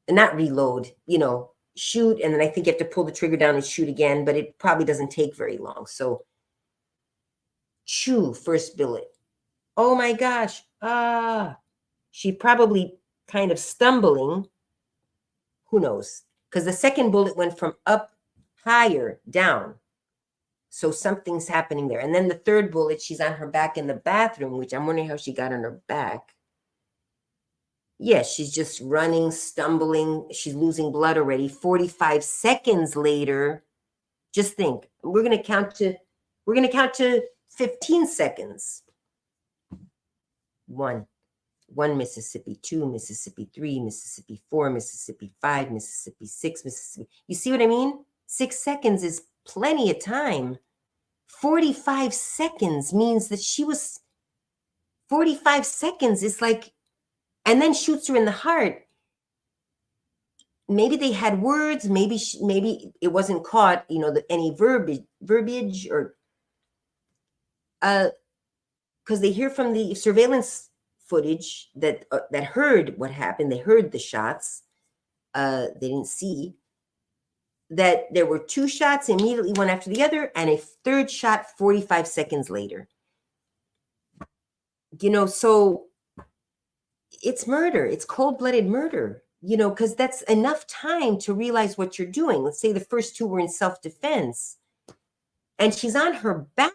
not reload, you know, shoot. And then I think you have to pull the trigger down and shoot again, but it probably doesn't take very long. So chew, first bullet. Oh my gosh. She probably kind of stumbling. Who knows? Because the second bullet went from up higher down. So something's happening there. And then the third bullet, she's on her back in the bathroom, which I'm wondering how she got on her back. Yes, she's just running, stumbling. She's losing blood already. 45 seconds later, just think, we're going to count to 15 seconds. 1 Mississippi, 2 Mississippi, 3 Mississippi, 4 Mississippi, 5 Mississippi, 6 Mississippi. You see what I mean? 6 seconds is plenty of time. 45 seconds means that 45 seconds is like, and then shoots her in the heart. Maybe they had words, maybe it wasn't caught, you know, any verbiage or, because they hear from the surveillance footage that heard what happened. They heard the shots. They didn't see that there were 2 shots immediately, one after the other, and a third shot 45 seconds later. You know, so it's murder. It's cold-blooded murder, you know, because that's enough time to realize what you're doing. Let's say the first 2 were in self-defense, and she's on her back.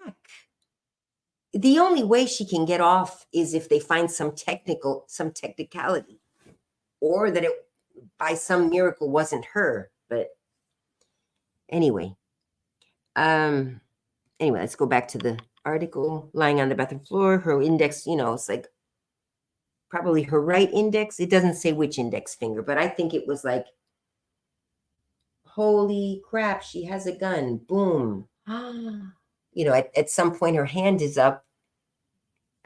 The only way she can get off is if they find some technicality, or that it, by some miracle, wasn't her. But anyway, let's go back to the article. Lying on the bathroom floor, her index, you know, it's like probably her right index. It doesn't say which index finger, but I think it was like, holy crap, she has a gun. Boom. You know, at some point her hand is up.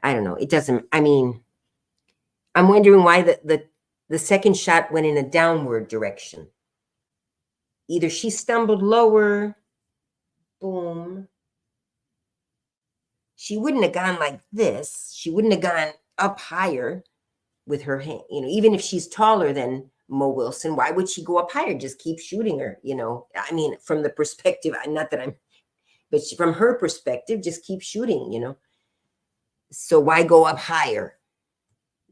I don't know. It doesn't, I mean, I'm wondering why the second shot went in a downward direction. Either she stumbled lower, boom. She wouldn't have gone like this. She wouldn't have gone up higher with her hand. You know, even if she's taller than Mo Wilson, why would she go up higher? Just keep shooting her, you know. I mean, from the perspective, not that I'm, but from her perspective, just keep shooting, you know. So why go up higher?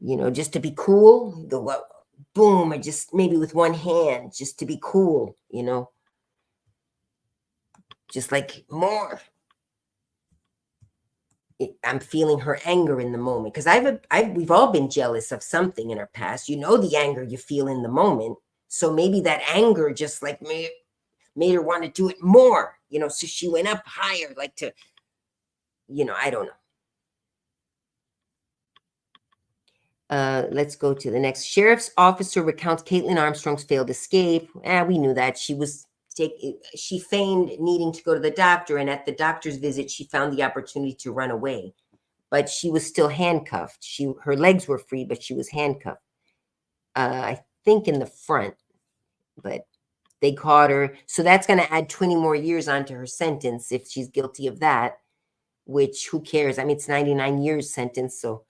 You know, just to be cool, go up, boom, or just maybe with one hand, just to be cool, you know. Just like more. I'm feeling her anger in the moment because we've all been jealous of something in our past. You know, the anger you feel in the moment. So maybe that anger just like made her want to do it more, you know, so she went up higher, like to, you know, I don't know. Let's go to the next. Sheriff's officer recounts Kaitlin Armstrong's failed escape. We knew that. She feigned needing to go to the doctor, and at the doctor's visit, she found the opportunity to run away. But she was still handcuffed. Her legs were free, but she was handcuffed. I think in the front, but they caught her. So that's going to add 20 more years onto her sentence if she's guilty of that, which who cares? I mean, it's 99 years sentence. So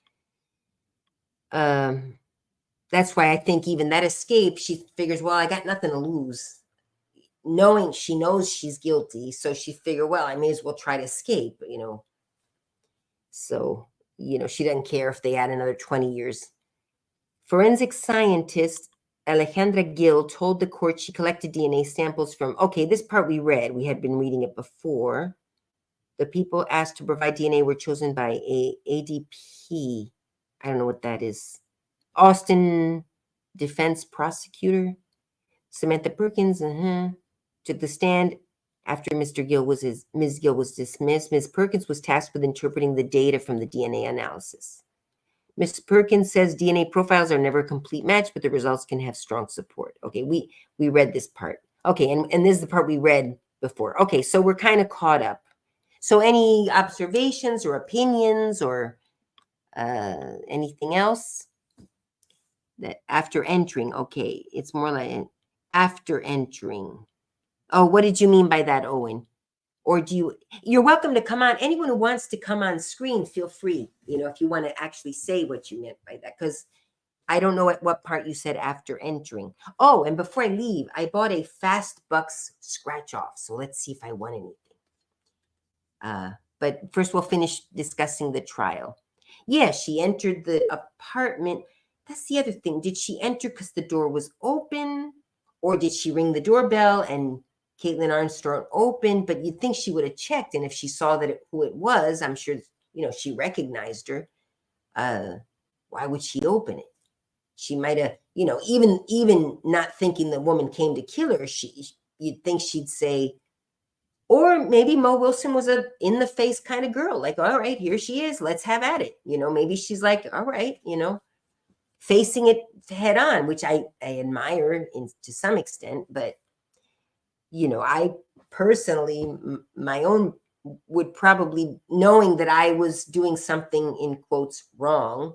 that's why I think even that escape, she figures, well, I got nothing to lose. Knowing she knows she's guilty. So she figured, well, I may as well try to escape, you know. So, you know, she doesn't care if they add another 20 years. Forensic scientist Alejandra Gill told the court she collected DNA samples from, okay, this part we read. We had been reading it before. The people asked to provide DNA were chosen by a ADP. I don't know what that is. Austin defense prosecutor Samantha Perkins took the stand after Ms. Gill was dismissed. Ms. Perkins was tasked with interpreting the data from the DNA analysis. Ms. Perkins says DNA profiles are never a complete match, but the results can have strong support. Okay, we read this part. Okay, and this is the part we read before. Okay, so we're kind of caught up. So any observations or opinions or anything else? That after entering, okay, it's more like after entering. Oh, what did you mean by that, Owen? Or you're welcome to come on. Anyone who wants to come on screen, feel free, you know, if you want to actually say what you meant by that, because I don't know at what part you said after entering. Oh, and before I leave, I bought a Fast Bucks scratch off. So let's see if I won anything. But first we'll finish discussing the trial. Yeah, she entered the apartment. That's the other thing. Did she enter because the door was open? Or did she ring the doorbell and Kaitlin Armstrong opened? But you'd think she would have checked. And if she saw who it was, I'm sure, you know, she recognized her. Why would she open it? She might have, you know, even not thinking the woman came to kill her, you'd think she'd say, or maybe Mo Wilson was a in-the-face kind of girl. Like, all right, here she is. Let's have at it. You know, maybe she's like, all right, you know, facing it head on, which I admire to some extent. But, you know, I personally, my own would probably, knowing that I was doing something in quotes wrong.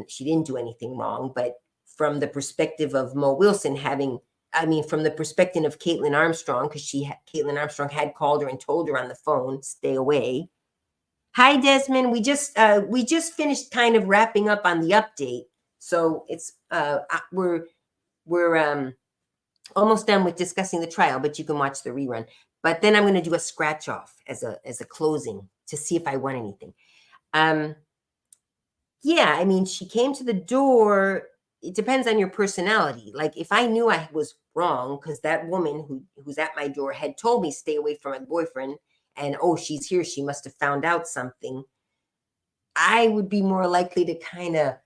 She didn't do anything wrong. But from the perspective of Mo Wilson from the perspective of Kaitlin Armstrong, because Kaitlin Armstrong had called her and told her on the phone, stay away. Hi, Desmond. We just finished kind of wrapping up on the update. So it's we're almost done with discussing the trial, but you can watch the rerun. But then I'm going to do a scratch off as a closing to see if I won anything. Yeah, I mean, she came to the door. It depends on your personality. Like if I knew I was wrong because that woman who's at my door had told me stay away from my boyfriend and, oh, she's here, she must have found out something, I would be more likely to kind of,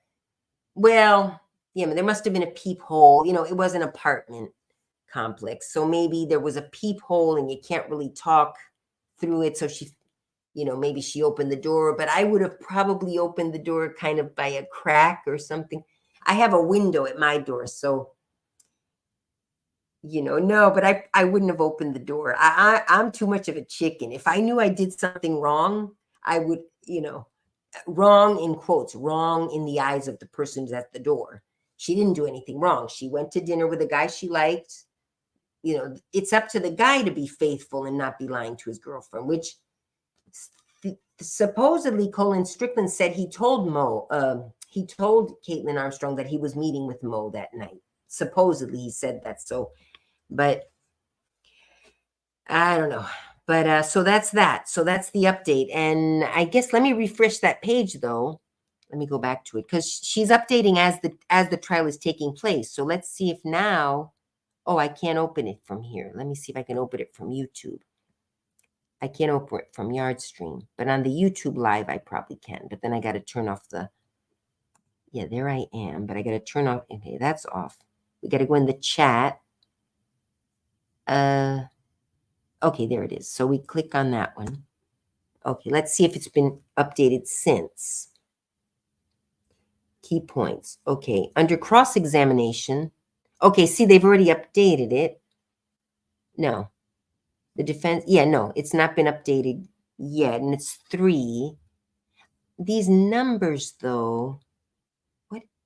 well, yeah, there must have been a peephole. You know, it was an apartment complex. So maybe there was a peephole and you can't really talk through it. So she, you know, maybe she opened the door, but I would have probably opened the door kind of by a crack or something. I have a window at my door, so, you know, no, but I wouldn't have opened the door. I'm too much of a chicken. If I knew I did something wrong, I would, you know, wrong in quotes, wrong in the eyes of the person who's at the door. She didn't do anything wrong. She went to dinner with a guy she liked. You know, it's up to the guy to be faithful and not be lying to his girlfriend, which supposedly Colin Strickland said he told Kaitlin Armstrong that he was meeting with Mo that night. Supposedly he said that. So, but I don't know. But so that's that. So that's the update. And I guess let me refresh that page though. Let me go back to it because she's updating as the trial is taking place. So let's see if now, oh, I can't open it from here. Let me see if I can open it from YouTube. I can't open it from Yardstream, but on the YouTube live, I probably can. But then I got to turn off the, yeah, there I am. But I got to turn off, okay, that's off. We got to go in the chat. Okay, there it is. So we click on that one. Okay, let's see if it's been updated since. Key points. Okay, under cross-examination. Okay, see, they've already updated it. No. The defense, yeah, no, it's not been updated yet, and it's 3. These numbers, though,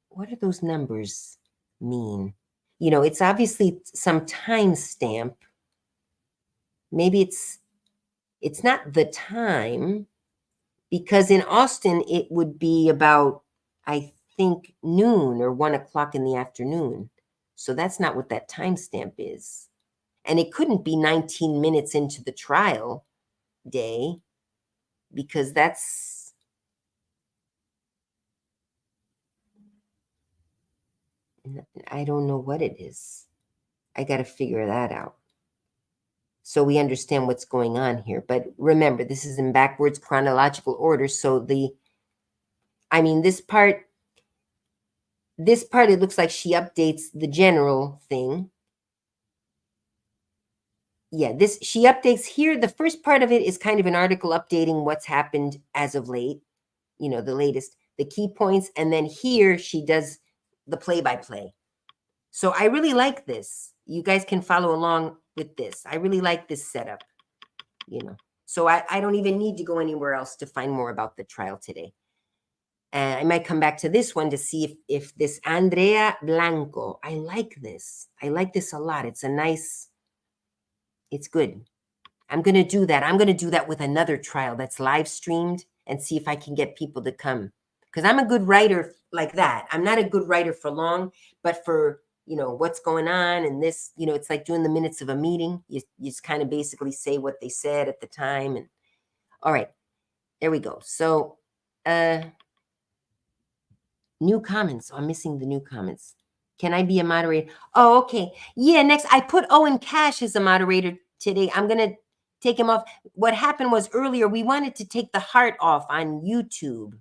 what do those numbers mean? You know, it's obviously some timestamp. Maybe it's not the time, because in Austin, it would be about, I think, noon or 1 o'clock in the afternoon. So that's not what that timestamp is. And it couldn't be 19 minutes into the trial day, because that's, I don't know what it is. I got to figure that out, so we understand what's going on here. But remember, this is in backwards chronological order. So this part, it looks like she updates the general thing. Yeah, she updates here. The first part of it is kind of an article updating what's happened as of late, you know, the latest, the key points. And then here she does the play-by-play. So I really like this. You guys can follow along with this. I really like this setup, you know. So I don't even need to go anywhere else to find more about the trial today. And I might come back to this one to see if this Andrea Blanco, I like this. I like this a lot. It's a nice, it's good. I'm going to do that. I'm going to do that with another trial that's live streamed and see if I can get people to come. Because I'm a good writer like that. I'm not a good writer for long, but for, you know, what's going on and this, you know, it's like doing the minutes of a meeting. You just kind of basically say what they said at the time. And all right, there we go. So new comments. Oh, I'm missing the new comments. Can I be a moderator? Oh, okay. Yeah, next. I put Owen Cash as a moderator today. I'm going to take him off. What happened was earlier, we wanted to take the heart off on YouTube.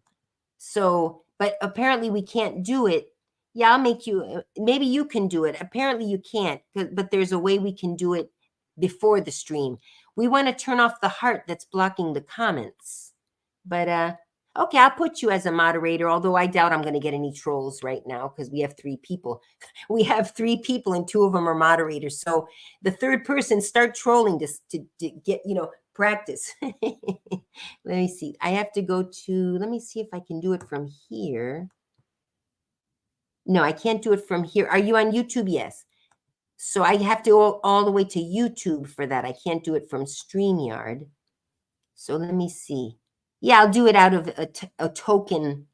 So, but apparently we can't do it. Yeah, I'll make you, maybe you can do it. Apparently you can't, but there's a way we can do it before the stream. We want to turn off the heart that's blocking the comments. But okay, I'll put you as a moderator, although I doubt I'm going to get any trolls right now because we have 3 people. We have 3 people and 2 of them are moderators. So the third person, start trolling to get, you know, practice. Let me see. I have to go to, let me see if I can do it from here. No, I can't do it from here. Are you on YouTube? Yes. So I have to go all the way to YouTube for that. I can't do it from StreamYard. So let me see. Yeah, I'll do it out of a token,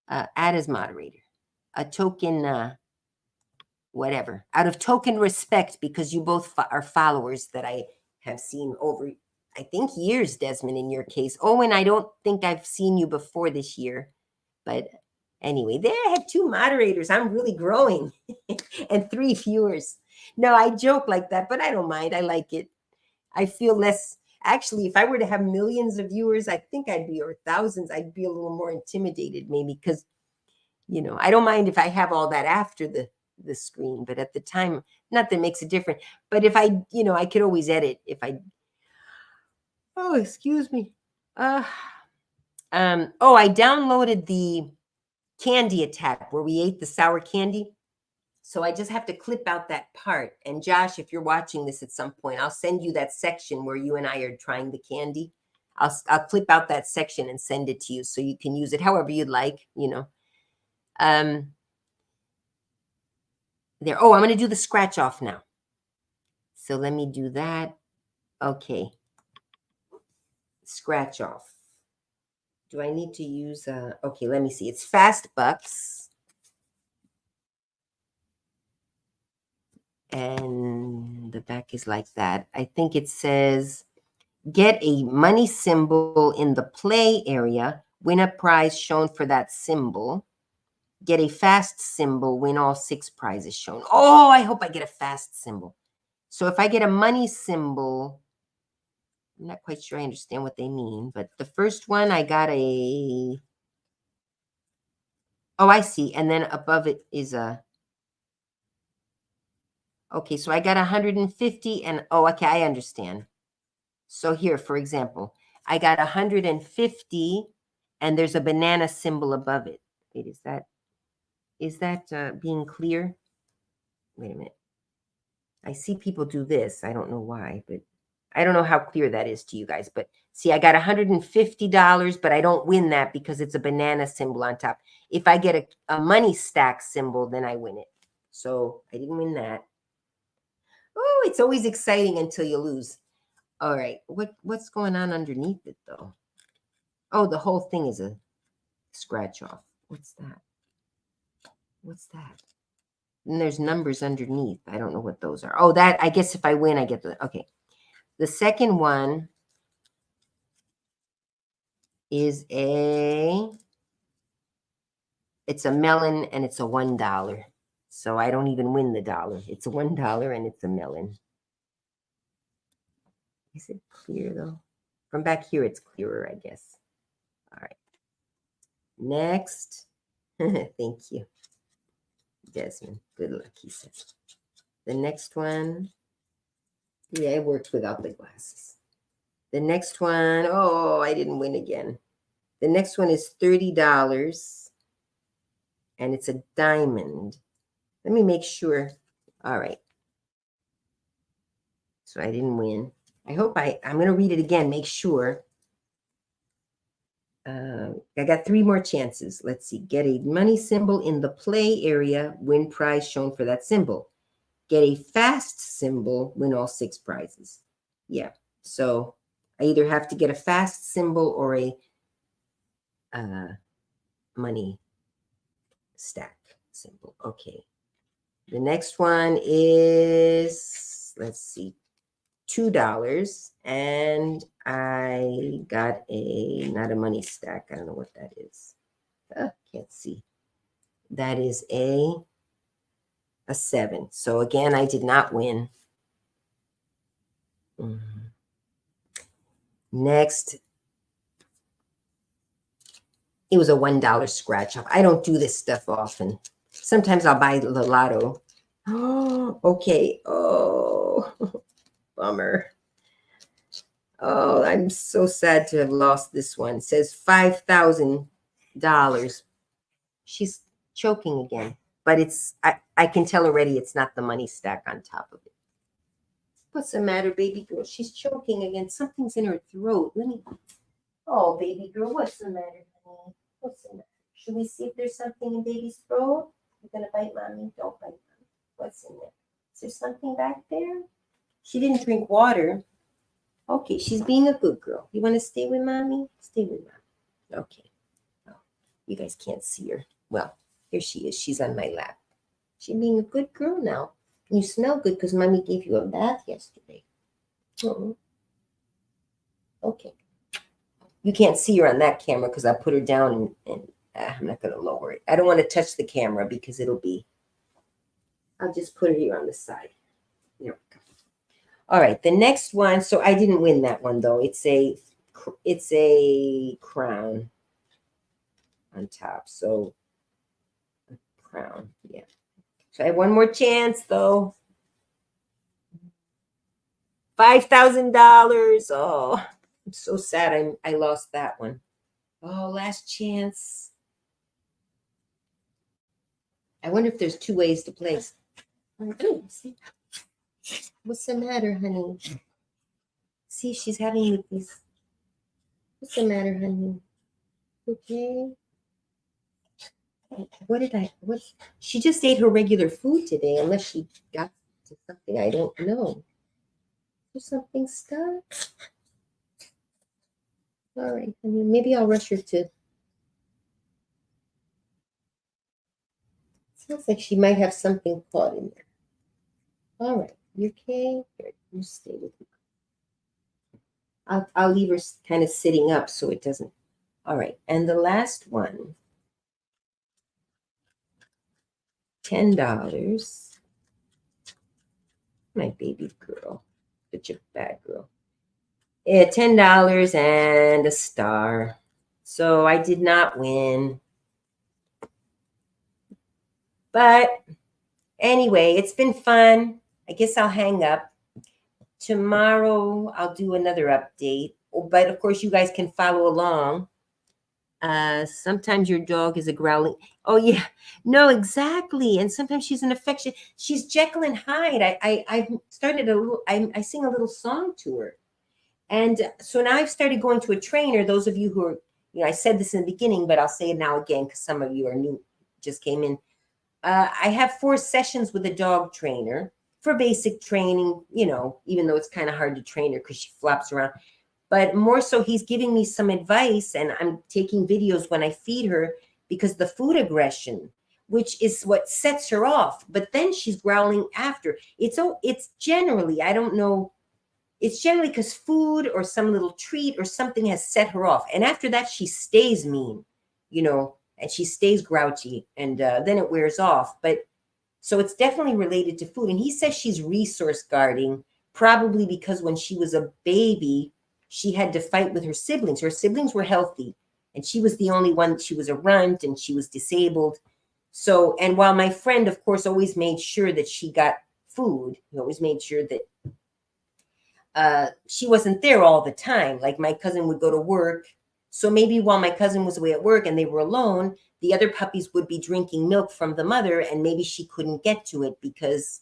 add as moderator, a token, whatever, out of token respect, because you both are followers that I have seen over, I think, years, Desmond, in your case. Owen, I don't think I've seen you before this year, but anyway, there I have 2 moderators. I'm really growing and 3 viewers. No, I joke like that, but I don't mind. I like it. I feel less. Actually, if I were to have millions of viewers, I think I'd be, or thousands, I'd be a little more intimidated maybe, because, you know, I don't mind if I have all that after the screen, but at the time, not that it makes a difference. But if I, you know, I could always edit if I, oh, excuse me. I downloaded the candy attack where we ate the sour candy. So I just have to clip out that part. And Josh, if you're watching this at some point, I'll send you that section where you and I are trying the candy. I'll clip out that section and send it to you so you can use it however you'd like, you know. There. Oh, I'm going to do the scratch off now. So let me do that. Okay. Scratch off. Do I need to use, okay, let me see. It's Fast Bucks. And the back is like that. I think it says, get a money symbol in the play area, win a prize shown for that symbol. Get a fast symbol, win all 6 prizes shown. Oh, I hope I get a fast symbol. So if I get a money symbol, I'm not quite sure I understand what they mean, but the first one I got a, oh, I see. And then above it is a, okay, so I got 150 and, oh, okay, I understand. So here, for example, I got 150 and there's a banana symbol above it. Wait, is that being clear? Wait a minute. I see people do this. I don't know why, but I don't know how clear that is to you guys. But see, I got $150, but I don't win that because it's a banana symbol on top. If I get a money stack symbol, then I win it. So I didn't win that. Oh, it's always exciting until you lose. All right. What's going on underneath it, though? Oh, the whole thing is a scratch off. What's that? What's that? And there's numbers underneath. I don't know what those are. Oh, that, I guess if I win, I get the, okay. The second one is it's a melon and it's a $1. So I don't even win the dollar. It's a $1 and it's a melon. Is it clear though? From back here, it's clearer, I guess. All right. Next. Thank you, Desmond. Good luck, he says. The next one. Yeah, it worked without the glasses. The next one. Oh, I didn't win again. The next one is $30. And it's a diamond. Let me make sure. All right. So I didn't win. I hope I'm going to read it again, make sure. I got 3 more chances. Let's see. Get a money symbol in the play area, win prize shown for that symbol. Get a fast symbol, win all 6 prizes. Yeah. So I either have to get a fast symbol or a money stack symbol. Okay. The next one is, let's see, $2, and I got not a money stack. I don't know what that is. Can't see. That is a 7. So again, I did not win. Next, it was a $1 scratch off. I don't do this stuff often. Sometimes I'll buy the lotto. Oh, okay. Oh, bummer. Oh, I'm so sad to have lost this one. It says $5,000. She's choking again, but I can tell already it's not the money stack on top of it. What's the matter, baby girl? She's choking again. Something's in her throat. Oh, baby girl, what's the matter, honey? What's the matter? Should we see if there's something in baby's throat? You're gonna bite mommy? Don't bite mommy. What's in there? Is there something back there? She didn't drink water. Okay, she's being a good girl. You want to stay with mommy? Stay with mommy. Okay. Oh, you guys can't see her. Well, here she is. She's on my lap. She's being a good girl now. You smell good because mommy gave you a bath yesterday. Oh. Okay. You can't see her on that camera because I put her down and I'm not going to lower it. I don't want to touch the camera because I'll just put her here on the side. There we go. All right, the next one. So I didn't win that one though. It's a crown on top. So a crown, yeah. So I have one more chance though. $5,000. Oh, I'm so sad. I lost that one. Oh, last chance. I wonder if there's 2 ways to place. What's the matter, honey? See, she's having these. What's the matter, honey? Okay. She just ate her regular food today, unless she got to something I don't know. Is something stuck? All right, honey, maybe I'll rush her to. Sounds like she might have something caught in there. All right, you okay? Here, you stay with me. I'll leave her kind of sitting up so it doesn't. All right, and the last one, $10. My baby girl, such a bad girl. Yeah, $10 and a star. So I did not win. But anyway, it's been fun. I guess I'll hang up. Tomorrow I'll do another update. But of course, you guys can follow along. Sometimes your dog is a growling. Oh yeah, no, exactly. And sometimes she's an affection. She's Jekyll and Hyde. I've started a little. I sing a little song to her, and so now I've started going to a trainer. Those of you who are, I said this in the beginning, but I'll say it now again because some of you are new, just came in. I have 4 sessions with a dog trainer for basic training. Even though it's kind of hard to train her because she flops around. But more so, he's giving me some advice, and I'm taking videos when I feed her because the food aggression, which is what sets her off. But then she's growling after. It's generally, I don't know, it's generally because food or some little treat or something has set her off. And after that, she stays mean, and she stays grouchy, and then it wears off. But so it's definitely related to food. And he says she's resource guarding, probably because when she was a baby, she had to fight with her siblings. Her siblings were healthy, and she was the only one. She was a runt, and she was disabled. So, and while my friend, of course, always made sure that she got food, he always made sure that she wasn't there all the time. Like my cousin would go to work. So maybe while my cousin was away at work and they were alone, the other puppies would be drinking milk from the mother, and maybe she couldn't get to it because,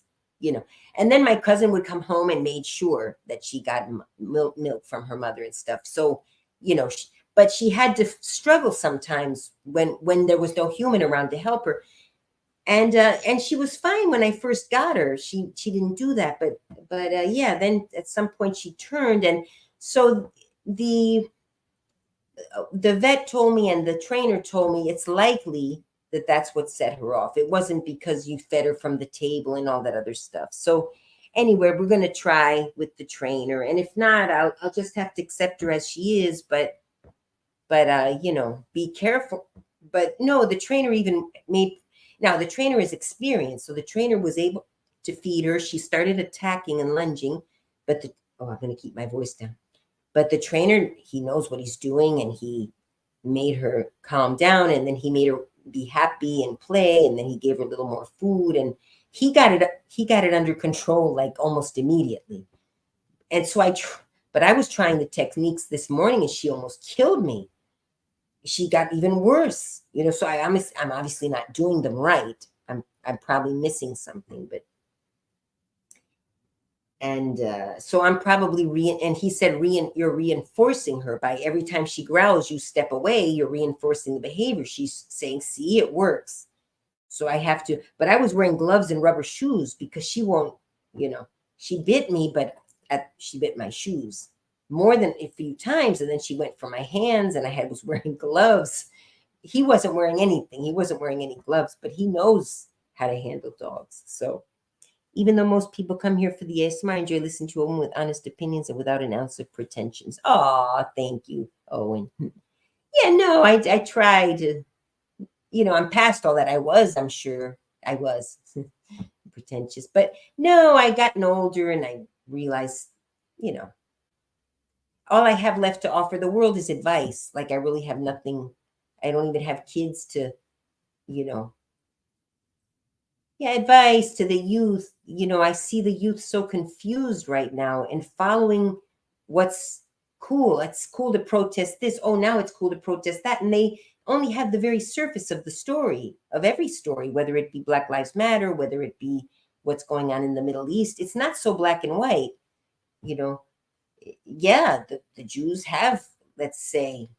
and then my cousin would come home and made sure that she got milk from her mother and stuff. So, but she had to struggle sometimes when there was no human around to help her. And she was fine when I first got her. She didn't do that, but yeah. Then at some point she turned, and so the vet told me and the trainer told me it's likely that that's what set her off. It wasn't because you fed her from the table and all that other stuff. So anyway, we're going to try with the trainer, and if not, I'll just have to accept her as she is. But be careful. But no, the trainer even made. Now, the trainer is experienced, so the trainer was able to feed her. She started attacking and lunging, but I'm going to keep my voice down. But the trainer, he knows what he's doing, and he made her calm down, and then he made her be happy and play, and then he gave her a little more food, and he got it under control like almost immediately. And so but I was trying the techniques this morning, and she almost killed me. She got even worse, so I'm obviously not doing them right. I'm probably missing something, so I'm probably and he said, you're reinforcing her by every time she growls, you step away, you're reinforcing the behavior. She's saying, see, it works. So I have to, but I was wearing gloves and rubber shoes because she won't, she bit me, but she bit my shoes more than a few times. And then she went for my hands, and I was wearing gloves. He wasn't wearing anything. He wasn't wearing any gloves, but he knows how to handle dogs. So even though most people come here for the ASMR, I enjoy listening to a woman with honest opinions and without an ounce of pretensions. Oh, thank you, Owen. Yeah, no, I try to, I'm past all that. I'm sure I was pretentious, but no, I gotten older, and I realized, all I have left to offer the world is advice. Like I really have nothing. I don't even have kids to, advice to the youth. I see the youth so confused right now and following what's cool. It's cool to protest this. Oh, now it's cool to protest that. And they only have the very surface of the story, of every story, whether it be Black Lives Matter, whether it be what's going on in the Middle East. It's not so black and white, Yeah, the Jews have, let's say,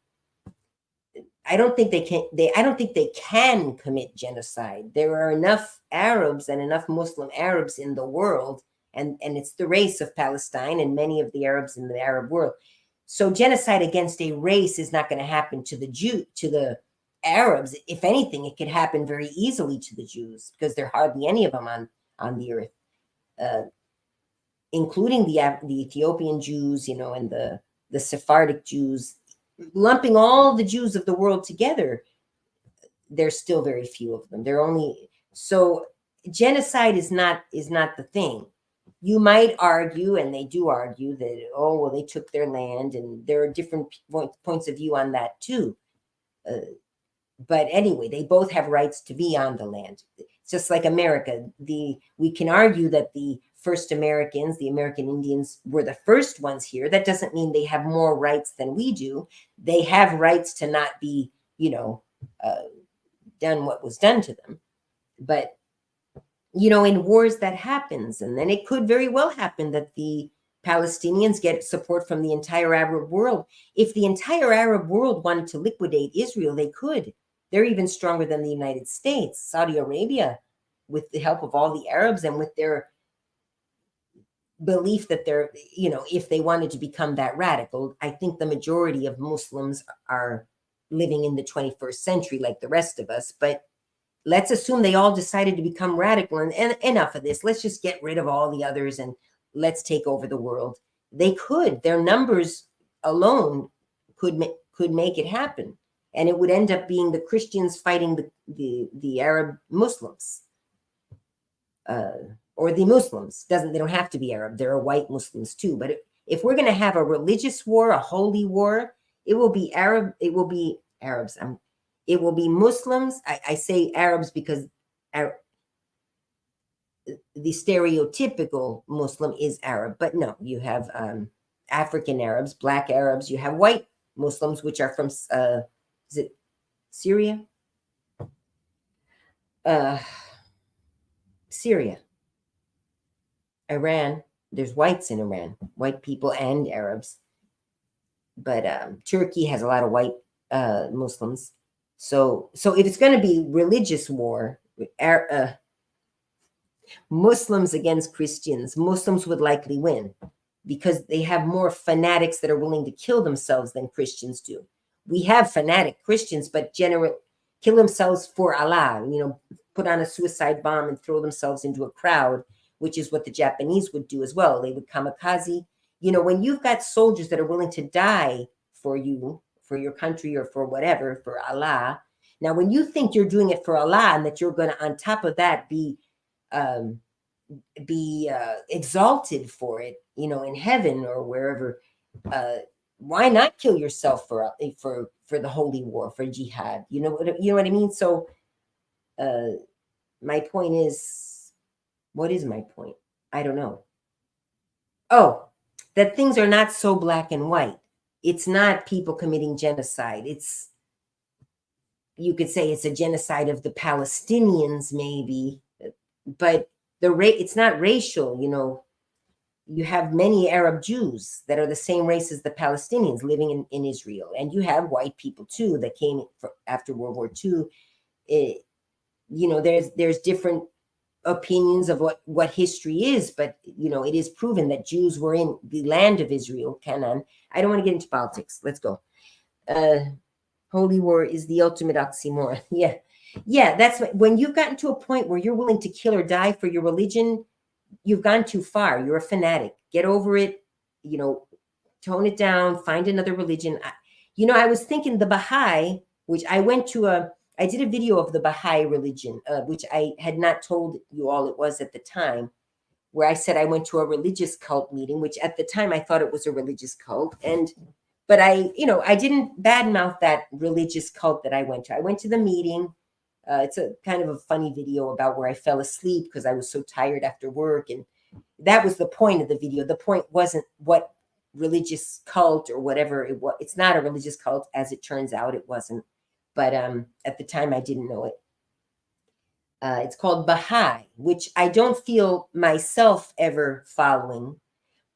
I don't think they can commit genocide. There are enough Arabs and enough Muslim Arabs in the world, and it's the race of Palestine and many of the Arabs in the Arab world. So genocide against a race is not going to happen to the Arabs. If anything, it could happen very easily to the Jews because there are hardly any of them on the earth, including the Ethiopian Jews, and the Sephardic Jews. Lumping all the Jews of the world together, there's still very few of them. So genocide is not the thing. you might argue, and they do argue, that, oh, well, they took their land, and there are different points of view on that too. But anyway, they both have rights to be on the land. It's just like America. We can argue that the first Americans, the American Indians, were the first ones here. That doesn't mean they have more rights than we do. They have rights to not be, done what was done to them. But, in wars that happens, and then it could very well happen that the Palestinians get support from the entire Arab world. If the entire Arab world wanted to liquidate Israel, they could. They're even stronger than the United States. Saudi Arabia, with the help of all the Arabs and with their belief that they're, if they wanted to become that radical, I think the majority of Muslims are living in the 21st century like the rest of us. But let's assume they all decided to become radical, and enough of this. Let's just get rid of all the others and let's take over the world. They could. Their numbers alone could make it happen. And it would end up being the Christians fighting the Arab Muslims, or the Muslims. They don't have to be Arab. There are white Muslims too. But if we're going to have a religious war, a holy war, it will be Arab. It will be Arabs. It will be Muslims. I say Arabs because the stereotypical Muslim is Arab. But no, you have African Arabs, Black Arabs. You have white Muslims, which are from is it Syria? Syria. Iran. There's whites in Iran, white people and Arabs. But Turkey has a lot of white Muslims. So if it's going to be religious war, Muslims against Christians, Muslims would likely win because they have more fanatics that are willing to kill themselves than Christians do. We have fanatic Christians, but generally kill themselves for Allah, put on a suicide bomb and throw themselves into a crowd, which is what the Japanese would do as well. They would kamikaze. When you've got soldiers that are willing to die for you, for your country, or for whatever, for Allah. Now, when you think you're doing it for Allah and that you're going to, on top of that, be exalted for it, in heaven or wherever, why not kill yourself for the holy war, for jihad? You know what I mean? So my point is, what is my point? I don't know. Oh, that things are not so black and white. It's not people committing genocide. You could say it's a genocide of the Palestinians, maybe, but it's not racial. You have many Arab Jews that are the same race as the Palestinians living in Israel. And you have white people too that came after World War II. There's different opinions of what history is, but it is proven that Jews were in the land of Israel, Canaan. I don't want to get into politics. Let's go. Holy war is the ultimate oxymoron. Yeah, that's when you've gotten to a point where you're willing to kill or die for your religion. You've gone too far. You're a fanatic. Get over it. Tone it down. Find another religion. I was thinking the Baha'i, which I did a video of the Baha'i religion, which I had not told you all it was at the time, where I said I went to a religious cult meeting, which at the time I thought it was a religious cult. But I didn't badmouth that religious cult that I went to. I went to the meeting. It's a kind of a funny video about where I fell asleep because I was so tired after work. And that was the point of the video. The point wasn't what religious cult or whatever it was. It's not a religious cult, as it turns out. It wasn't. But at the time, I didn't know it. It's called Baha'i, which I don't feel myself ever following.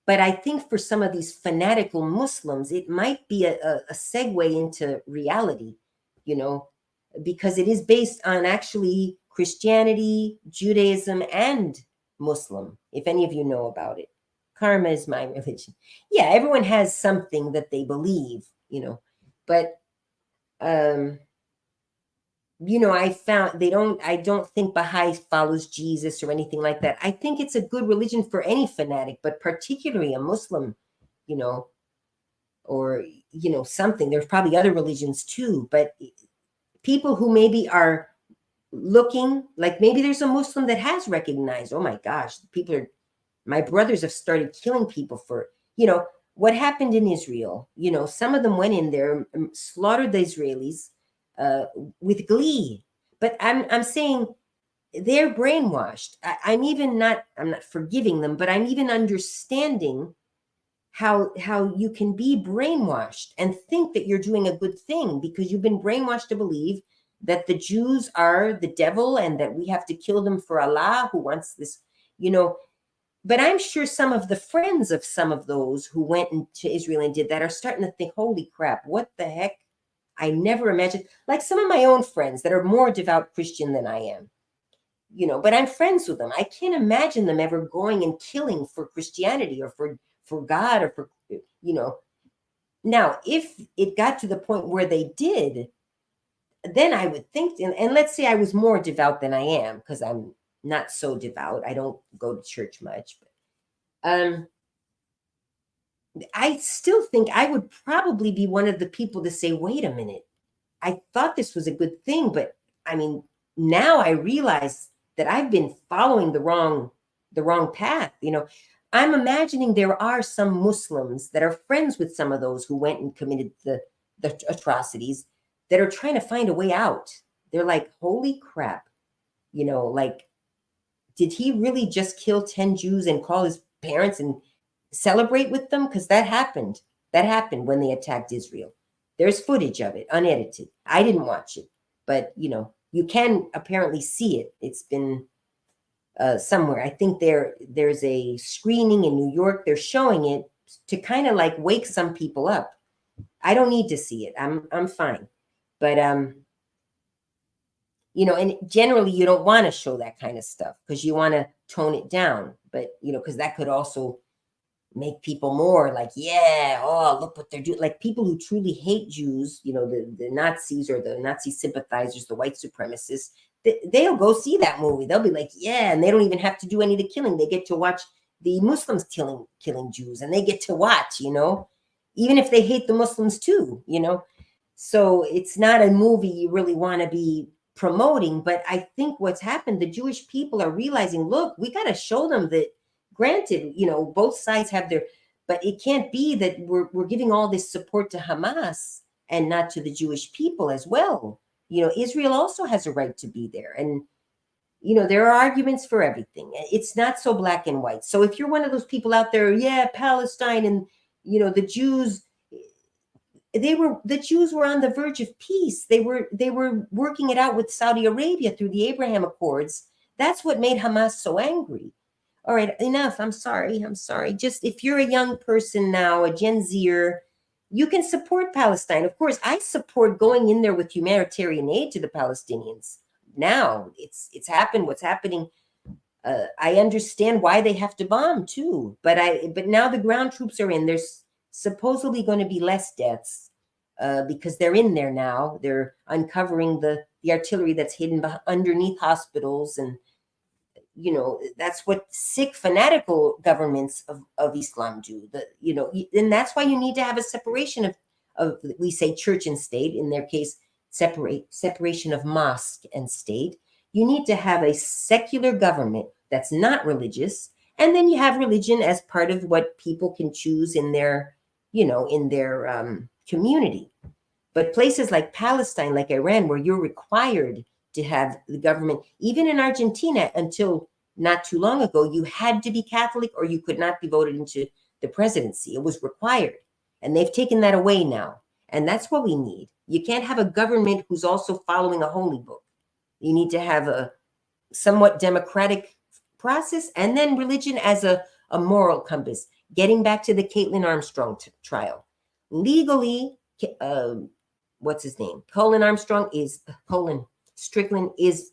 But I think for some of these fanatical Muslims, it might be a segue into reality, because it is based on actually Christianity, Judaism, and Muslim, if any of you know about it. Karma is my religion. Yeah, everyone has something that they believe, but I don't think Baha'i follows Jesus or anything like that. I think it's a good religion for any fanatic, but particularly a Muslim, or, something. There's probably other religions too, but people who maybe are looking, like maybe there's a Muslim that has recognized, oh my gosh, people are My brothers have started killing people for, what happened in Israel. Some of them went in there, slaughtered the Israelis with glee. But I'm saying they're brainwashed. I'm not forgiving them, but I'm even understanding how you can be brainwashed and think that you're doing a good thing because you've been brainwashed to believe that the Jews are the devil and that we have to kill them for Allah who wants this, But I'm sure some of the friends of some of those who went into Israel and did that are starting to think, holy crap, what the heck? I never imagined, like some of my own friends that are more devout Christian than I am, but I'm friends with them. I can't imagine them ever going and killing for Christianity or for God or for, Now, if it got to the point where they did, then I would think, and let's say I was more devout than I am, because I'm not so devout. I don't go to church much, but I still think I would probably be one of the people to say, wait a minute, I thought this was a good thing, but I mean, now I realize that I've been following the wrong path. I'm imagining there are some Muslims that are friends with some of those who went and committed the atrocities that are trying to find a way out. They're like, holy crap, like, did he really just kill 10 Jews and call his parents and celebrate with them? Because that happened. That happened when they attacked Israel. There's footage of it, unedited. I didn't watch it, but you can apparently see it. It's been somewhere. I think there's a screening in New York. They're showing it to kind of like wake some people up. I don't need to see it. I'm fine. But and generally you don't want to show that kind of stuff because you want to tone it down. But because that could also make people more like, yeah, oh, look what they're doing. Like people who truly hate Jews, the Nazis or the Nazi sympathizers, the white supremacists, they'll go see that movie. They'll be like, yeah, and they don't even have to do any of the killing. They get to watch the Muslims killing Jews, and they get to watch, even if they hate the Muslims too, So it's not a movie you really want to be promoting. But I think what's happened, the Jewish people are realizing, look, we got to show them that, granted, both sides have their, but it can't be that we're giving all this support to Hamas and not to the Jewish people as well. Israel also has a right to be there. And, there are arguments for everything. It's not so black and white. So if you're one of those people out there, yeah, Palestine and, the Jews, the Jews were on the verge of peace. They were working it out with Saudi Arabia through the Abraham Accords. That's what made Hamas so angry. All right, enough. I'm sorry. Just if you're a young person now, a Gen Zer, you can support Palestine. Of course, I support going in there with humanitarian aid to the Palestinians. Now it's happened. What's happening? I understand why they have to bomb too. But now the ground troops are in. There's supposedly going to be less deaths because they're in there now. They're uncovering the artillery that's hidden underneath hospitals, and that's what sick fanatical governments of Islam do. And that's why you need to have a separation of we say church and state. In their case, separation of mosque and state. You need to have a secular government that's not religious, and then you have religion as part of what people can choose in their community. But places like Palestine, like Iran, where you're required to have the government, even in Argentina, until not too long ago, you had to be Catholic or you could not be voted into the presidency. It was required. And they've taken that away now. And that's what we need. You can't have a government who's also following a holy book. You need to have a somewhat democratic process, and then religion as a moral compass. Getting back to the Kaitlin Armstrong trial. Legally, what's his name? Strickland is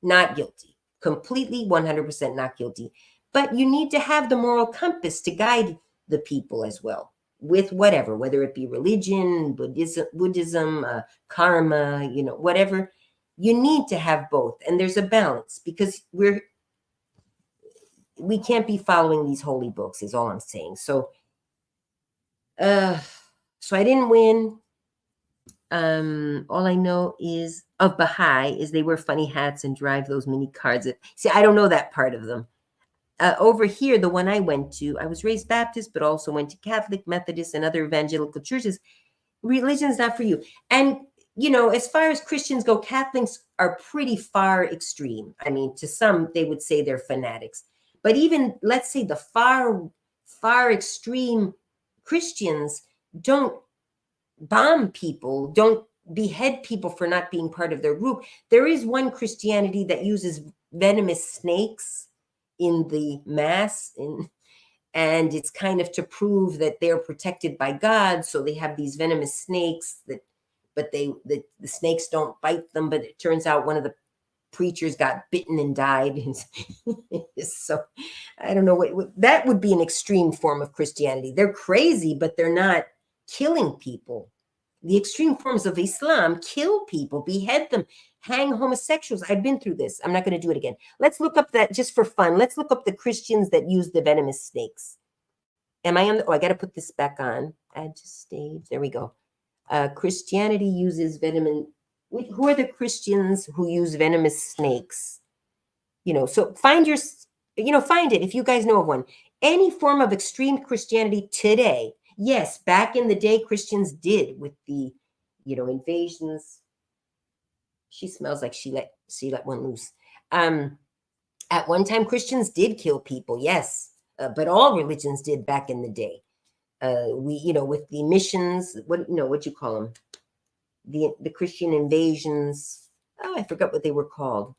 not guilty. Completely 100% not guilty. But you need to have the moral compass to guide the people as well with whatever, whether it be religion, Buddhism, karma, whatever. You need to have both. And there's a balance because we can't be following these holy books is all I'm saying. So I didn't win. All I know is of Baha'i is they wear funny hats and drive those mini cars. See, I don't know that part of them. over here, the one I went to, I was raised Baptist, but also went to Catholic, Methodist, and other evangelical churches. Religion is not for you. And, as far as Christians go, Catholics are pretty far extreme. I mean, to some, they would say they're fanatics. But even, let's say, the far, far extreme Christians don't bomb people, don't behead people for not being part of their group. There is one Christianity that uses venomous snakes in the mass, and it's kind of to prove that they're protected by God. So they have these venomous snakes but the snakes don't bite them. But it turns out one of the preachers got bitten and died. So I don't know what that would be. An extreme form of Christianity. They're crazy, but they're not killing people. The extreme forms of Islam kill people, behead them, hang homosexuals. I've been through this. I'm not going to do it again. Let's look up that just for fun. Let's look up the Christians that use the venomous snakes. Am I on? I got to put this back on. Add to stage. There we go. Christianity uses venomous. Who are the Christians who use venomous snakes? So find find it if you guys know of one. Any form of extreme Christianity today. Yes, back in the day, Christians did with the, invasions. She smells like she let one loose. At one time, Christians did kill people. Yes, but all religions did back in the day. With the missions, what you call them, the Christian invasions. Oh, I forgot what they were called.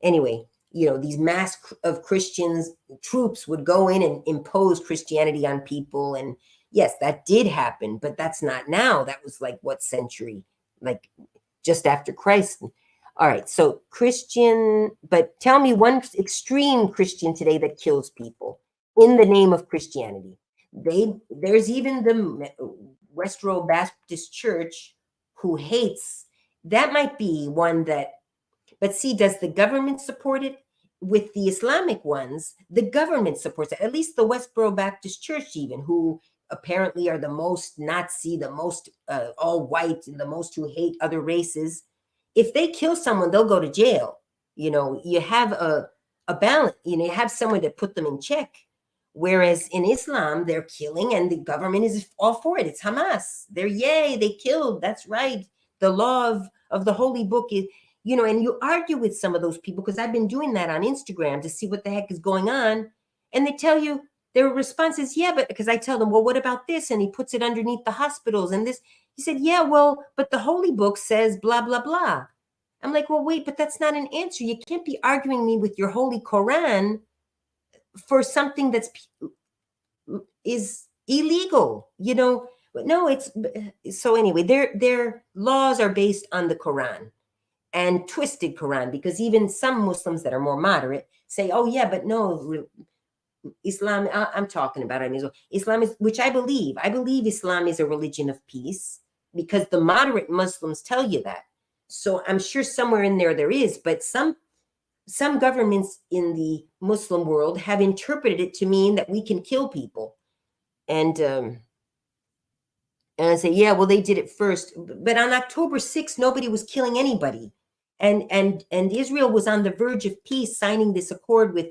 Anyway, these mass of Christians troops would go in and impose Christianity on people. And yes, that did happen, but that's not now. That was like what century? Like just after Christ. All right. So Christian, but tell me one extreme Christian today that kills people in the name of Christianity. There's even the Westboro Baptist Church who hates. That might be one that, but see, does the government support it? With the Islamic ones, the government supports it. At least the Westboro Baptist Church, even, who apparently are the most Nazi, the most all white, and the most who hate other races. If they kill someone, they'll go to jail. You have a balance. You have someone to put them in check. Whereas in Islam, they're killing, and the government is all for it. It's Hamas. They killed. That's right. The law of the holy book is. And you argue with some of those people, because I've been doing that on Instagram to see what the heck is going on. And they tell you, their response is, yeah, but because I tell them, well, what about this? And he puts it underneath the hospitals and this. He said, yeah, well, but the holy book says blah, blah, blah. I'm like, well, wait, but that's not an answer. You can't be arguing me with your holy Quran for something is illegal, But no, it's so anyway, their laws are based on the Quran. And twisted Quran, because even some Muslims that are more moderate say, oh, yeah, but no, Islam, I'm talking about Islam is, which I believe Islam is a religion of peace, because the moderate Muslims tell you that. So I'm sure somewhere in there is, but some governments in the Muslim world have interpreted it to mean that we can kill people. And I say, yeah, well, they did it first. But on October 6th, nobody was killing anybody. And Israel was on the verge of peace, signing this accord with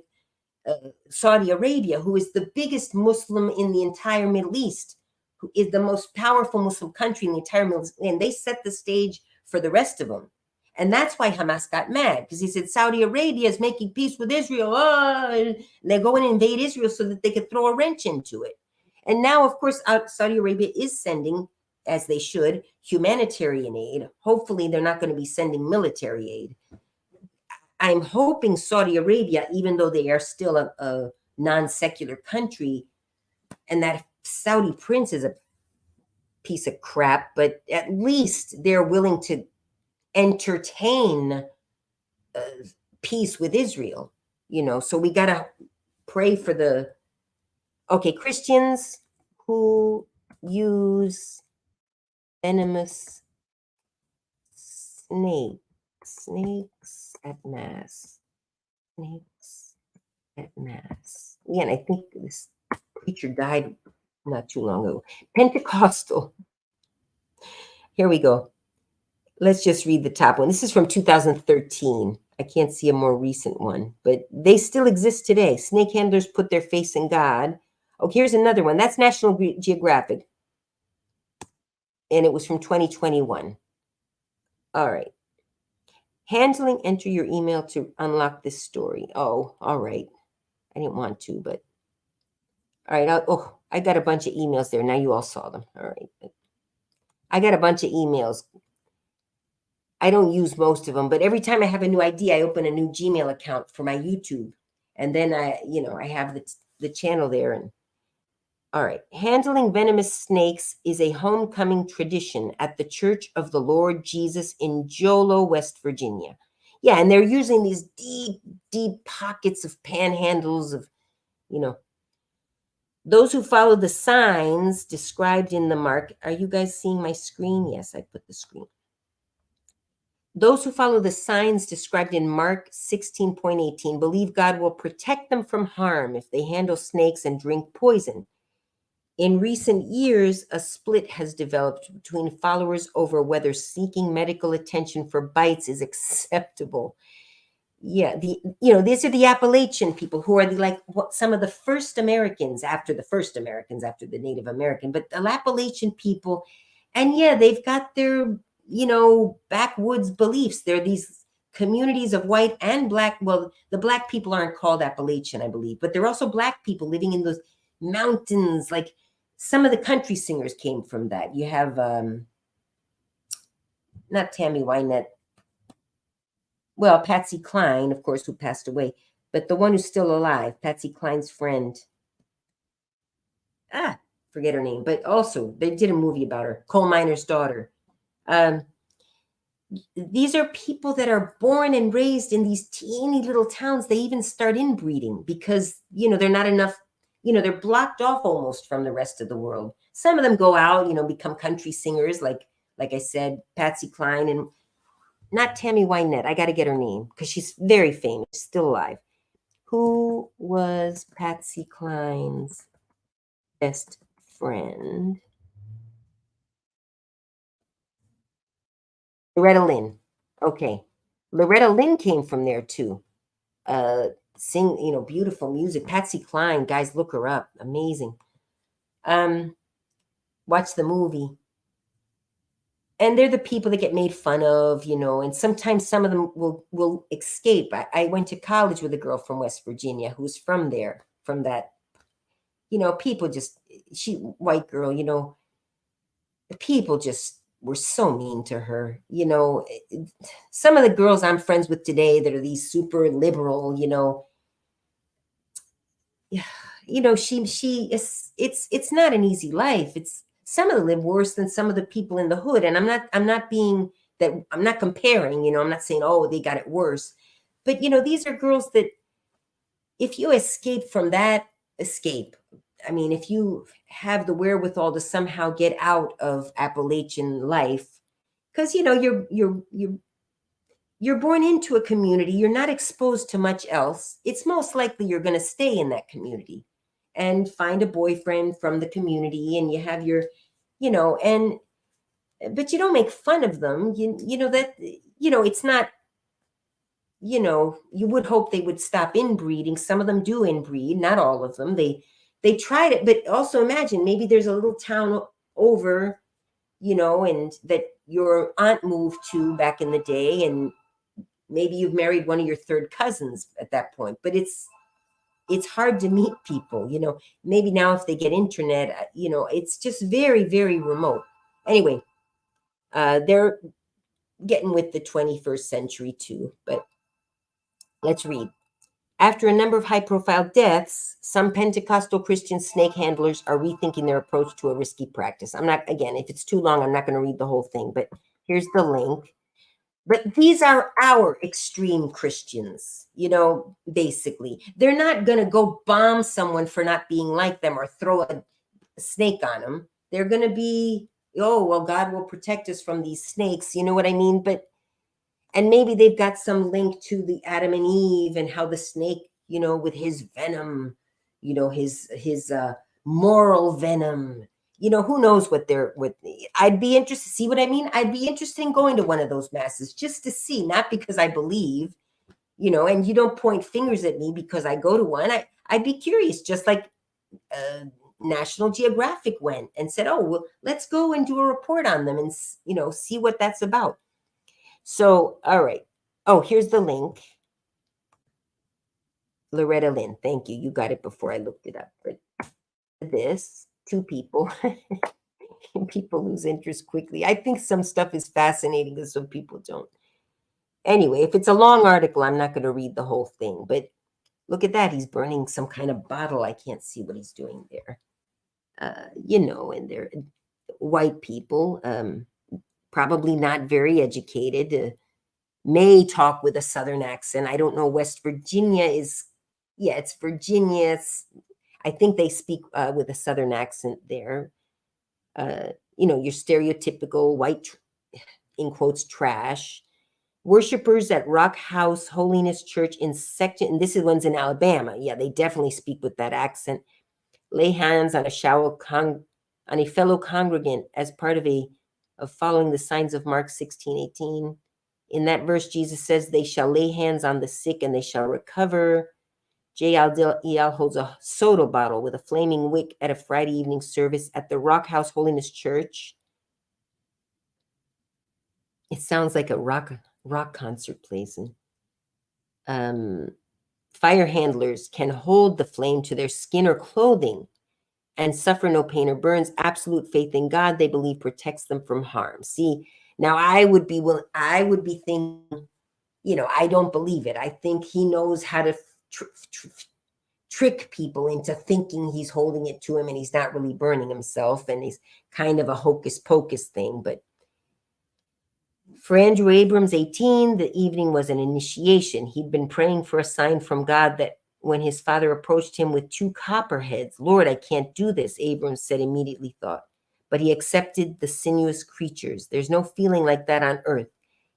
Saudi Arabia, who is the biggest Muslim in the entire Middle East, who is the most powerful Muslim country in the entire Middle East. And they set the stage for the rest of them. And that's why Hamas got mad, because he said Saudi Arabia is making peace with Israel. And they're going to invade Israel so that they could throw a wrench into it. And now, of course, Saudi Arabia is sending, as they should, humanitarian aid. Hopefully, they're not going to be sending military aid. I'm hoping Saudi Arabia, even though they are still a non-secular country, and that Saudi prince is a piece of crap, but at least they're willing to entertain peace with Israel. So we got to pray for the Christians who use venomous snakes at mass. Yeah, and I think this preacher died not too long ago. Pentecostal. Here we go. Let's just read the top one. This is from 2013. I can't see a more recent one, but they still exist today. Snake handlers put their faith in God. Oh, here's another one. That's National Geographic. And it was from 2021. All right. Handling, enter your email to unlock this story. Oh, all right. I didn't want to, but all right. I got a bunch of emails there. Now you all saw them. All right. I got a bunch of emails. I don't use most of them, but every time I have a new idea, I open a new Gmail account for my YouTube. And then I have the channel there. And all right. Handling venomous snakes is a homecoming tradition at the Church of the Lord Jesus in Jolo, West Virginia. Yeah, and they're using these deep, deep pockets of panhandles of, those who follow the signs described in the mark. Are you guys seeing my screen? Yes, I put the screen. Those who follow the signs described in Mark 16.18 believe God will protect them from harm if they handle snakes and drink poison. In recent years, a split has developed between followers over whether seeking medical attention for bites is acceptable. Yeah, these are the Appalachian people who are some of the first Americans after the Native American, but the Appalachian people, and yeah, they've got their backwoods beliefs. They're these communities of white and black. Well, the black people aren't called Appalachian, I believe, but they're also black people living in those mountains. Like some of the country singers came from that. You have not Tammy Wynette. Well, Patsy Cline, of course, who passed away, but the one who's still alive, Patsy Cline's friend. Forget her name, but also they did a movie about her, Coal Miner's Daughter. These are people that are born and raised in these teeny little towns. They even start inbreeding because, they're not enough, they're blocked off almost from the rest of the world. Some of them go out, become country singers, like I said, Patsy Cline, and not Tammy Wynette. I got to get her name because she's very famous, still alive. Who was Patsy Cline's best friend? Loretta Lynn. Okay. Loretta Lynn came from there too. Sing, beautiful music. Patsy Cline, guys, look her up. Amazing. Watch the movie. And they're the people that get made fun of, and sometimes some of them will escape. I went to college with a girl from West Virginia who's from there, from that, people just, white girl, people just were so mean to her. Some of the girls I'm friends with today that are these super liberal, she is, it's not an easy life. Some of them live worse than some of the people in the hood. And I'm not comparing, I'm not saying, oh, they got it worse. But, these are girls that if you escape from that, escape. I mean, if you have the wherewithal to somehow get out of Appalachian life, because, you're born into a community, you're not exposed to much else. It's most likely you're going to stay in that community and find a boyfriend from the community, and you have your, but you don't make fun of them. It's not, you would hope they would stop inbreeding. Some of them do inbreed, not all of them. They tried it, but also imagine maybe there's a little town over, and that your aunt moved to back in the day, and maybe you've married one of your third cousins at that point, but it's hard to meet people, maybe now if they get internet, it's just very, very remote. Anyway, they're getting with the 21st century too, but let's read. After a number of high-profile deaths, some Pentecostal Christian snake handlers are rethinking their approach to a risky practice. Again, if it's too long, I'm not going to read the whole thing, but here's the link. But these are our extreme Christians, basically. They're not going to go bomb someone for not being like them or throw a snake on them. They're going to be, oh, well, God will protect us from these snakes. You know what I mean? And maybe they've got some link to the Adam and Eve and how the snake, with his venom, his moral venom, who knows what I'd be interested, see what I mean? I'd be interested in going to one of those masses just to see, not because I believe, and you don't point fingers at me because I go to one. I'd be curious, just like National Geographic went and said, oh, well, let's go and do a report on them and, see what that's about. So, all right. Oh, here's the link. Loretta Lynn, thank you. You got it before I looked it up. But this, two people. People lose interest quickly. I think some stuff is fascinating and some people don't. Anyway, if it's a long article, I'm not going to read the whole thing. But look at that. He's burning some kind of bottle. I can't see what he's doing there. And they're white people, probably not very educated, may talk with a Southern accent. I don't know. West Virginia is, it's Virginia. I think they speak with a Southern accent there. Your stereotypical white, in quotes, trash. Worshippers at Rock House Holiness Church in section, and this is one's in Alabama. Yeah, they definitely speak with that accent. Lay hands on a fellow congregant as part of following the signs of Mark 16:18. In that verse, Jesus says, they shall lay hands on the sick and they shall recover. J.L. holds a soda bottle with a flaming wick at a Friday evening service at the Rock House Holiness Church. It sounds like a rock concert place. And fire handlers can hold the flame to their skin or clothing and suffer no pain or burns. Absolute faith in God, they believe, protects them from harm. See, now I would be thinking, I don't believe it. I think he knows how to trick people into thinking he's holding it to him and he's not really burning himself, and he's kind of a hocus pocus thing. But for Andrew Abrams, 18, the evening was an initiation. He'd been praying for a sign from God that when his father approached him with 2 copperheads, Lord, I can't do this, Abrams said, immediately thought. But he accepted the sinuous creatures. There's no feeling like that on earth,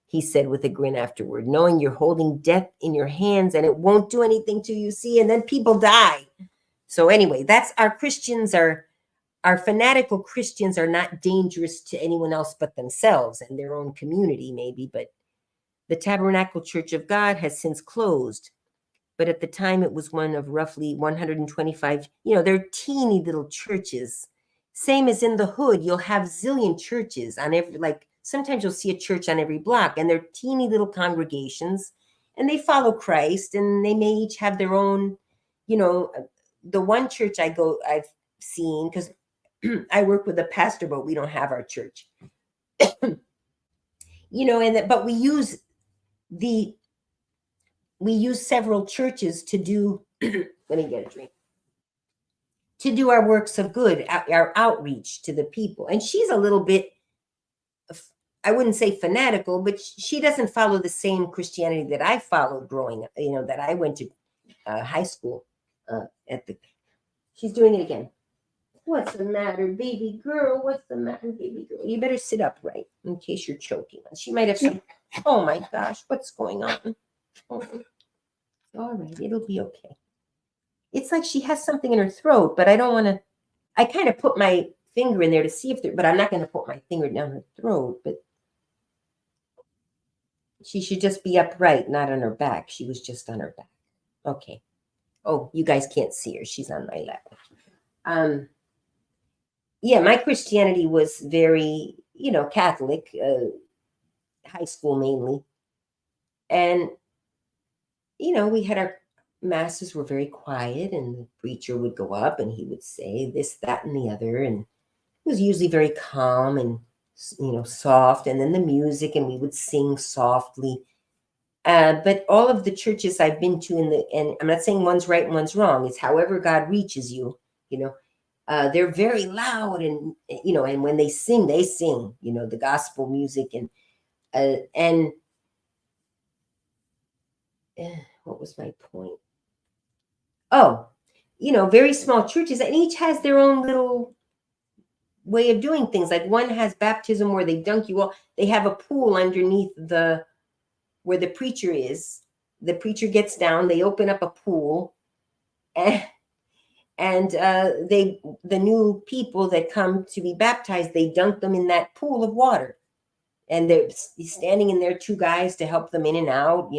he said with a grin afterward, knowing you're holding death in your hands and it won't do anything to you, see, and then people die. So anyway, that's our fanatical Christians are not dangerous to anyone else but themselves and their own community, maybe. But the Tabernacle Church of God has since closed. But at the time, it was one of roughly 125. They're teeny little churches. Same as in the hood, you'll have zillion churches on every, sometimes you'll see a church on every block, and they're teeny little congregations, and they follow Christ, and they may each have their own, the one church I've seen, because I work with a pastor, but we don't have our church. But we use several churches to do, let me get a drink, to do our works of good, our outreach to the people. And she's a little bit, I wouldn't say fanatical, but she doesn't follow the same Christianity that I followed growing up, that I went to high school she's doing it again. What's the matter, baby girl? What's the matter, baby girl? You better sit upright in case you're choking. She might have some, oh my gosh, what's going on? Oh. All right, it'll be okay. It's like she has something in her throat, but I don't want to, I kind of put my finger in there to see if but I'm not going to put my finger down her throat, but she should just be upright, not on her back. She was just on her back. Okay. Oh, you guys can't see her. She's on my lap. Yeah, my Christianity was very, Catholic, high school mainly. And, we had our masses were very quiet, and the preacher would go up and he would say this, that, and the other. And it was usually very calm and, soft. And then the music, and we would sing softly. But all of the churches I've been to and I'm not saying one's right and one's wrong. It's however God reaches you, they're very loud, and and when they sing, the gospel music, and what was my point? Oh, very small churches, and each has their own little way of doing things. Like one has baptism where they dunk you all. They have a pool underneath where the preacher is. The preacher gets down. They open up a pool, and the new people that come to be baptized, they dunk them in that pool of water, and they're standing in there, 2 guys to help them in and out,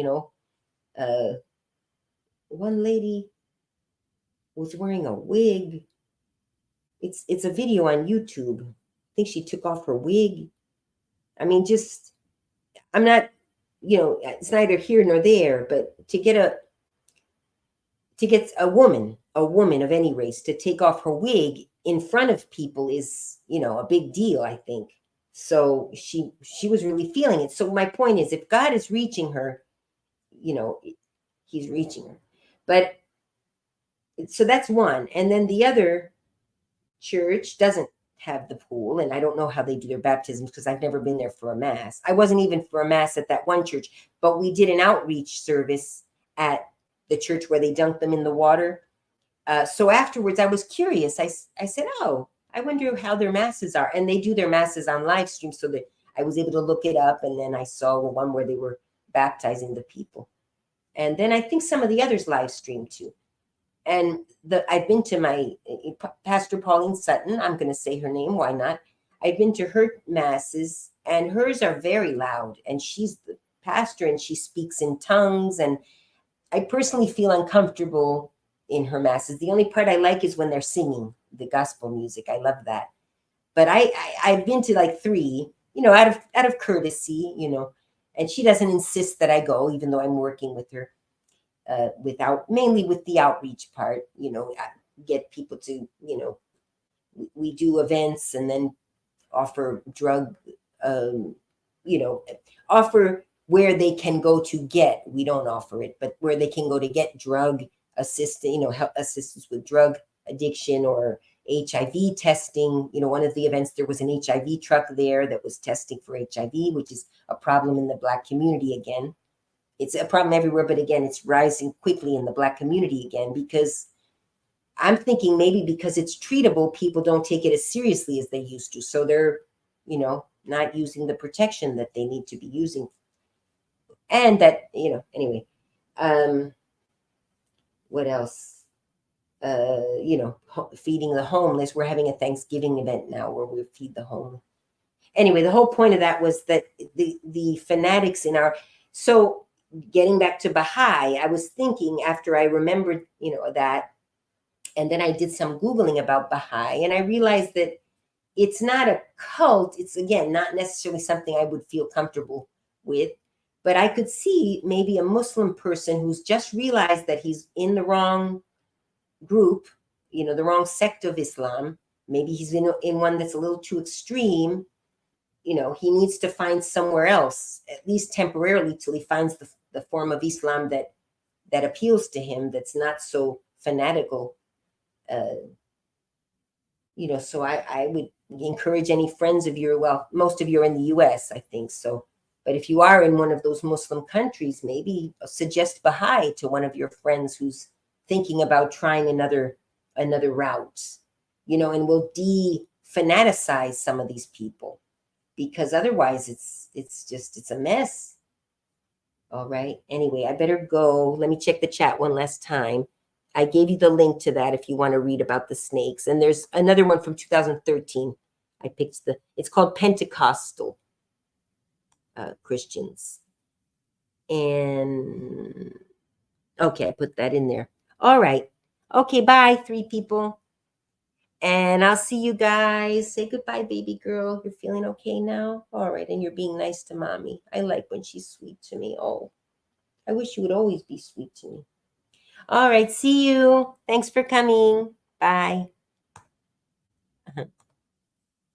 one lady was wearing a wig. It's a video on YouTube. I think she took off her wig. I mean, just I'm not, it's neither here nor there, but to get a woman of any race to take off her wig in front of people is, a big deal, I think. So she was really feeling it. So my point is, if God is reaching her, he's reaching her. But so that's one. And then the other church doesn't have the pool, and I don't know how they do their baptisms because I've never been there for a mass. I wasn't even for a mass at that one church, but we did an outreach service at the church where they dunked them in the water. So afterwards, I was curious. I said, "Oh, I wonder how their masses are," and they do their masses on live stream, so that I was able to look it up, and then I saw the one where they were baptizing the people, and then I think some of the others live stream too. And I've been to my Pastor Pauline Sutton. I'm going to say her name. Why not? I've been to her masses, and hers are very loud. And she's the pastor, and she speaks in tongues. And I personally feel uncomfortable in her masses. The only part I like is when they're singing the gospel music. I love that. But I've been to like 3, out of courtesy, And she doesn't insist that I go, even though I'm working with her. Mainly with the outreach part, get people to, we do events and then offer drug, offer where they can go to get, we don't offer it, but where they can go to get drug assistance, help assistance with drug addiction or HIV testing. One of the events, there was an HIV truck there that was testing for HIV, which is a problem in the Black community again. It's a problem everywhere, but again, it's rising quickly in the Black community again, because I'm thinking maybe because it's treatable, people don't take it as seriously as they used to. So they're, not using the protection that they need to be using. And that, anyway, what else? Feeding the homeless. We're having a Thanksgiving event now where we feed the homeless. Anyway, the whole point of that was that the fanatics in so getting back to Baha'i, I was thinking after I remembered, that, and then I did some Googling about Baha'i, and I realized that it's not a cult. It's, again, not necessarily something I would feel comfortable with, but I could see maybe a Muslim person who's just realized that he's in the wrong group, the wrong sect of Islam. Maybe he's in one that's a little too extreme. He needs to find somewhere else, at least temporarily, till he finds the form of Islam that appeals to him, that's not so fanatical. So I would encourage any friends of yours, well, most of you are in the US, I think so. But if you are in one of those Muslim countries, maybe suggest Baha'i to one of your friends who's thinking about trying another route, and will de-fanaticize some of these people. Because otherwise it's a mess. All right. Anyway, I better go. Let me check the chat one last time. I gave you the link to that if you want to read about the snakes. And there's another one from 2013. I picked it's called Pentecostal Christians. And okay, I put that in there. All right. Okay, bye, 3 people. And I'll see you guys. Say goodbye, baby girl. You're feeling okay now? All right. And you're being nice to mommy. I like when she's sweet to me. Oh, I wish you would always be sweet to me. All right. See you. Thanks for coming. Bye.